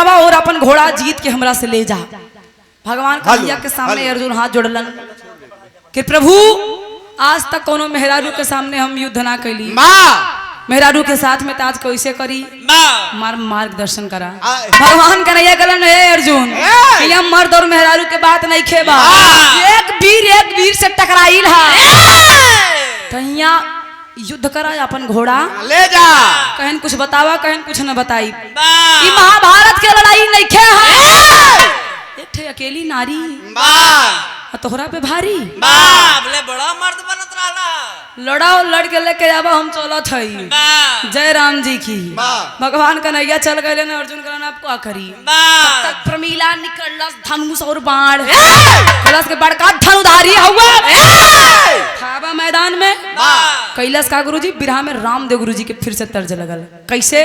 और अपन घोड़ा जीत के हमरा से ले जा। भगवान कन्हैया के सामने अर्जुन हाथ जोड़लन कि प्रभु आज तक कोनो मेहरारू के सामने हम युद्ध ना कैली, मेहरारू के साथ में ताज कैसे करी, मार मार्गदर्शन करा। भगवान कन्हैया कहलन हे अर्जुन ये मर्द और मेहरारू के बात नहीं खेबा, एक वीर से टकराइल है तहिया युद्ध करा अपन घोड़ा ले जा। कहन कुछ बतावा, कहन कुछ न बताई। ई महाभारत के लड़ाई नहीं खे एक ठे अकेली नारी तोहरा पे भारी बोले बड़ा मर्द बनत रहला, लड़ाओ लड़ के लेके आवा हम चलत हई। जय राम जी की। भगवान कन्हैया चल गए न, अर्जुन कहलन आप क्या करी। तब तक प्रमीला निकलस धनुष और बाण, कलश के बड़का धनुधारी हुआ खाबा मैदान में कैलाश का गुरुजी बिरहा में रामदेव गुरुजी के फिर से तर्ज लगल कैसे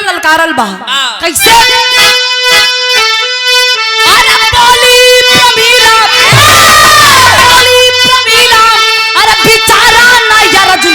ललकारल बा कैसे अरे बोली प्रमीला अरे बेचारा ना यार जी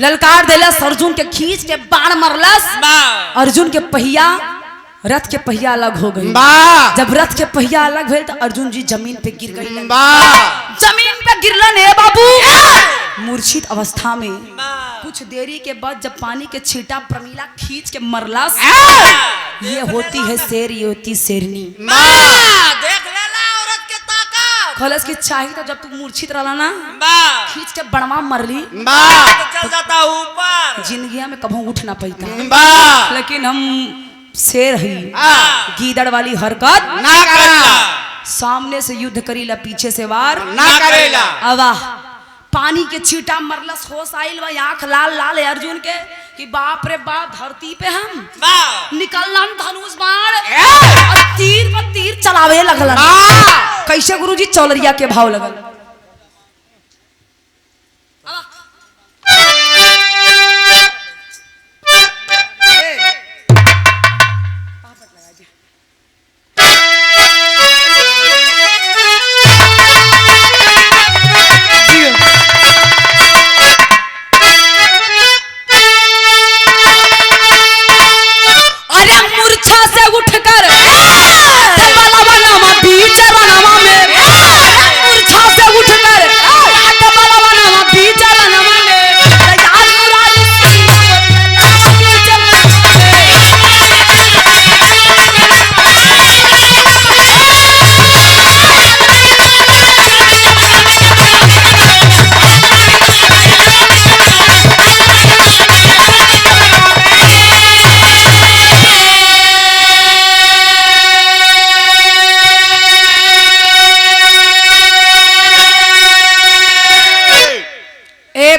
ललकार देलस, अर्जुन के खींच के बाण मरलस। अर्जुन के पहिया, रथ के पहिया अलग हो गई। जब रथ के पहिया अलग भेल तो अर्जुन जी जमीन पे गिर गई। जमीन पे गिरलन है बाबू, मूर्छित अवस्था में। कुछ देरी के बाद जब पानी के छींटा प्रमीला खींच के मरलस, ये होती है शेर, ये होती शेरनी। देख लेला औरत के ताकत। खलस की चाहिए तो जब तू मूर्छित रहला ना, खींच के बड़वा मरली, चल जाता ऊपर। जिंदगी में कभी उठ ना पाता। लेकिन हम शेर ही, गीदड़ वाली हरकत ना करेला, सामने से युद्ध करीला, पीछे से वार ना करेला। अवाह पानी के छींटा मरलस, होश आइल बा, आंख लाल लाल है अर्जुन के कि बाप रे बाप, धरती पे हम निकलन धनुष बाण और तीर पर तीर चलावे लगलन। कैसे गुरुजी? चौलरिया के भाव लगल।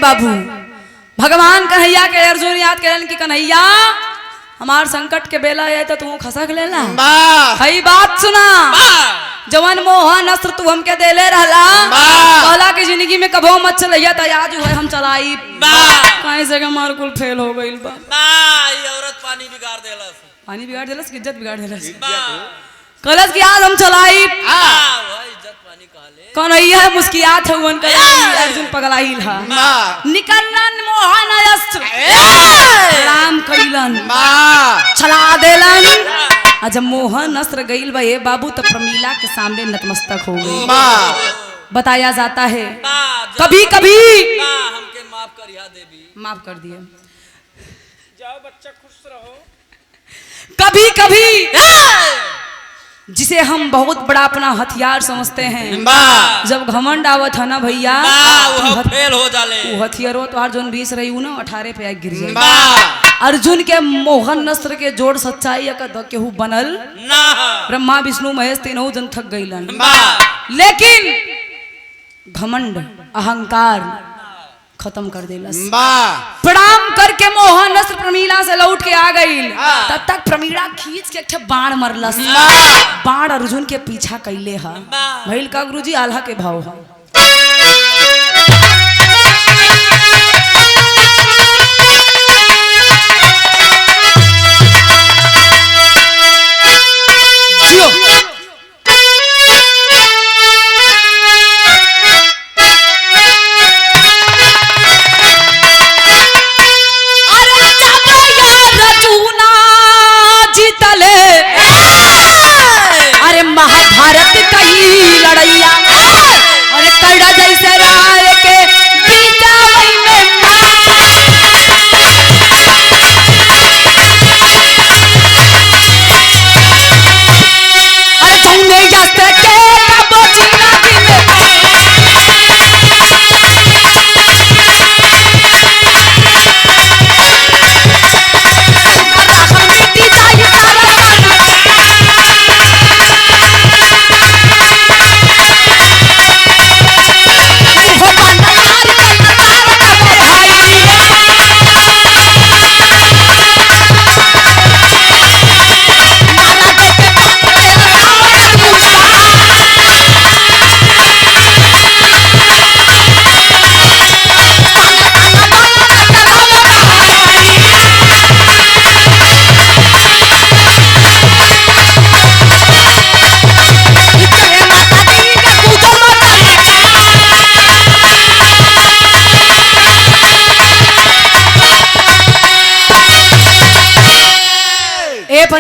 बाबू भगवान कन्हैया के अर्जुन याद करें कि कन्हैया हमार संकट के बेला है तो तू खसक लेला। हई बात सुना, जवन मोहन अस्त्र तू हमके देले रहला, कहला कि जिंदगी में कभो मत चलैया तो आज है हम चलाई। कहीं से हमार कुल फेल हो गइल बा। ये औरत पानी बिगाड़ देलस, पानी बिगाड़ देलस कि इज्जत बिगाड़ देलस। कहलस कि आज हम चलाई, कन्हैया मुस्कियात हुन अर्जुन पगलाइल हा। निकलन मोहन अस्त्र राम कइलन, चला देलन। आ जब मोहन अस्त्र गइल बा ए बाबू तो प्रमीला के सामने नतमस्तक हो गई। बताया जाता है कभी कभी हमके माफ करिया देवी, माफ कर दिए, जाओ बच्चा खुश रहो। कभी कभी जिसे हम बहुत बड़ा अपना हथियार समझते हैं, जब घमंड आवत है ना भैया, वो फेल हो जाले। वो हथियारो तो जोन 20 रही ना 18 पे गिर जाए। अर्जुन के मोहन अस्त्र के जोड़ सच्चाई केहू बनल ना, ब्रह्मा विष्णु महेश तीनों जन थक गइलन। लेकिन घमंड अहंकार खत्म कर देलस। प्रणाम करके मोहन अस्त्र प्रमीला से लौट के आ गई। तब तक प्रमीला खींच के एक बाण मरलस। बाण अर्जुन के पीछा कैले हा। भइल का गुरुजी? आल्हा के भाव हा। महाभारत कई लड़ैया, अरे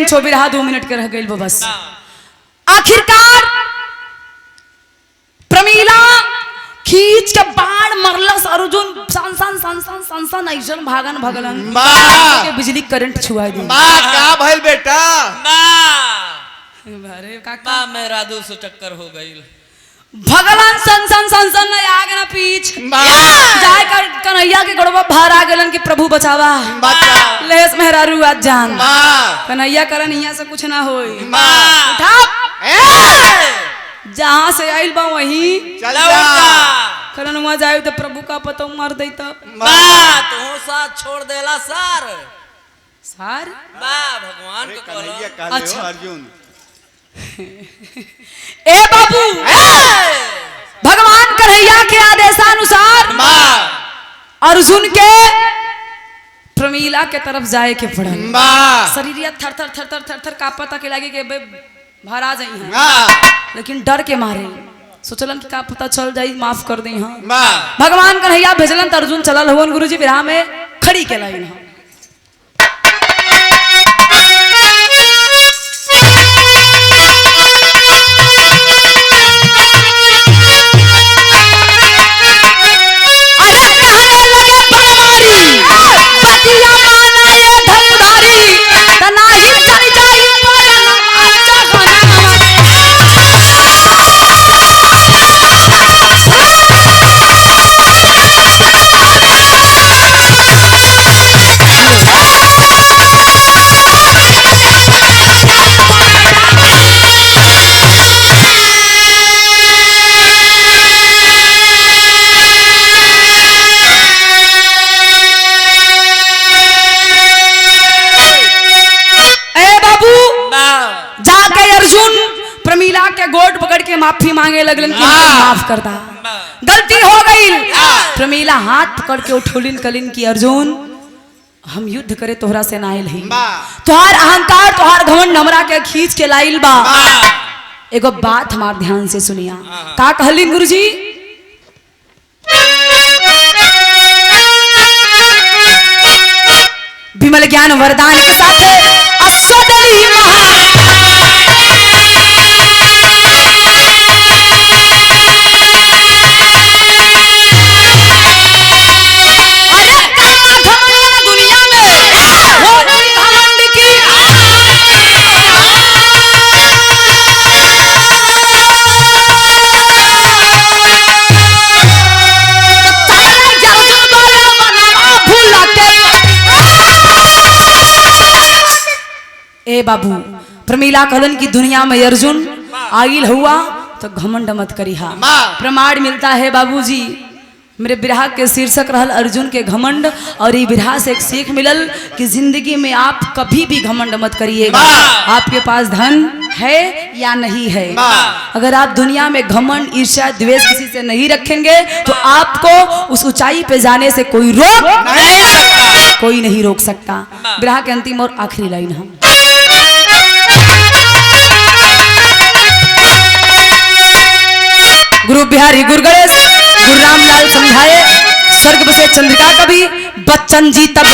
मन छो बिरहा 2 मिनट के रह गई वो बस। आखिरकार प्रमीला खींच के बाण मरलस अर्जुन सन ऐसन भागन भगलन के बिजली करंट छुआ दी। माँ का भइल बेटा? अरे काका मेरा 200 चक्कर हो गई। भगवान सन आग ना पीछ जाए कर कन्हैया के गड़वा भार आ गलन कि प्रभु बचावा लेस मेहरारू आज जान। कन्हैया करन यहाँ से कुछ ना होई। उठा जहाँ से आइल बा वहीं चल जा। करन वहाँ जाए तो प्रभु का पता मार दे तब तू साथ छोड़ देला सार सार भगवान को कन्हैया कहो। कहले अच्छा। हो अर्जुन ए बाबू भगवान कन्हैया के आदेशानुसार अर्जुन के प्रमीला के तरफ जाए के पड़ल। शरीर थर थर कांपता के लागे के भार आ जाई हैं लेकिन डर के मारे सोचलन कि का पता चल जाई माफ कर दी। हाँ भगवान कन्हैया भेजलन त अर्जुन चलल हवन गुरुजी विराह में खड़ी के लाइन। हाँ गोट पकड़ के माफी मांगे लगलन कि माफ कर दा गलती हो गई। प्रमीला हाथ पकड़ के उठोलिन कलिन की अर्जुन हम युद्ध करे तोहरा से नाइल ही तोहार अहंकार तोहार घमंड हमरा के खींच के लाइल बा। एगो बात हमार ध्यान से सुनिया का कहलिन गुरुजी। विमल ज्ञान वरदान के साथ अश्वदली ए बाबू प्रमीला कहलन की दुनिया में अर्जुन आगिल हुआ तो घमंड मत करिहा। प्रमाण मिलता है बाबूजी मेरे विरह के शीर्षक रहल अर्जुन के घमंड और ये विरह से एक सीख मिलल कि जिंदगी में आप कभी भी घमंड मत करिएगा। आपके पास धन है या नहीं है अगर आप दुनिया में घमंड ईर्ष्या द्वेष किसी से नहीं रखेंगे तो आपको उस ऊंचाई पे जाने से कोई नहीं रोक सकता। विरह के अंतिम और आखिरी लाइन हम गुरु बिहारी गुरु गणेश गुरु रामलाल समझाए स्वर्ग बसे चंद्रिका कभी बच्चन जी तब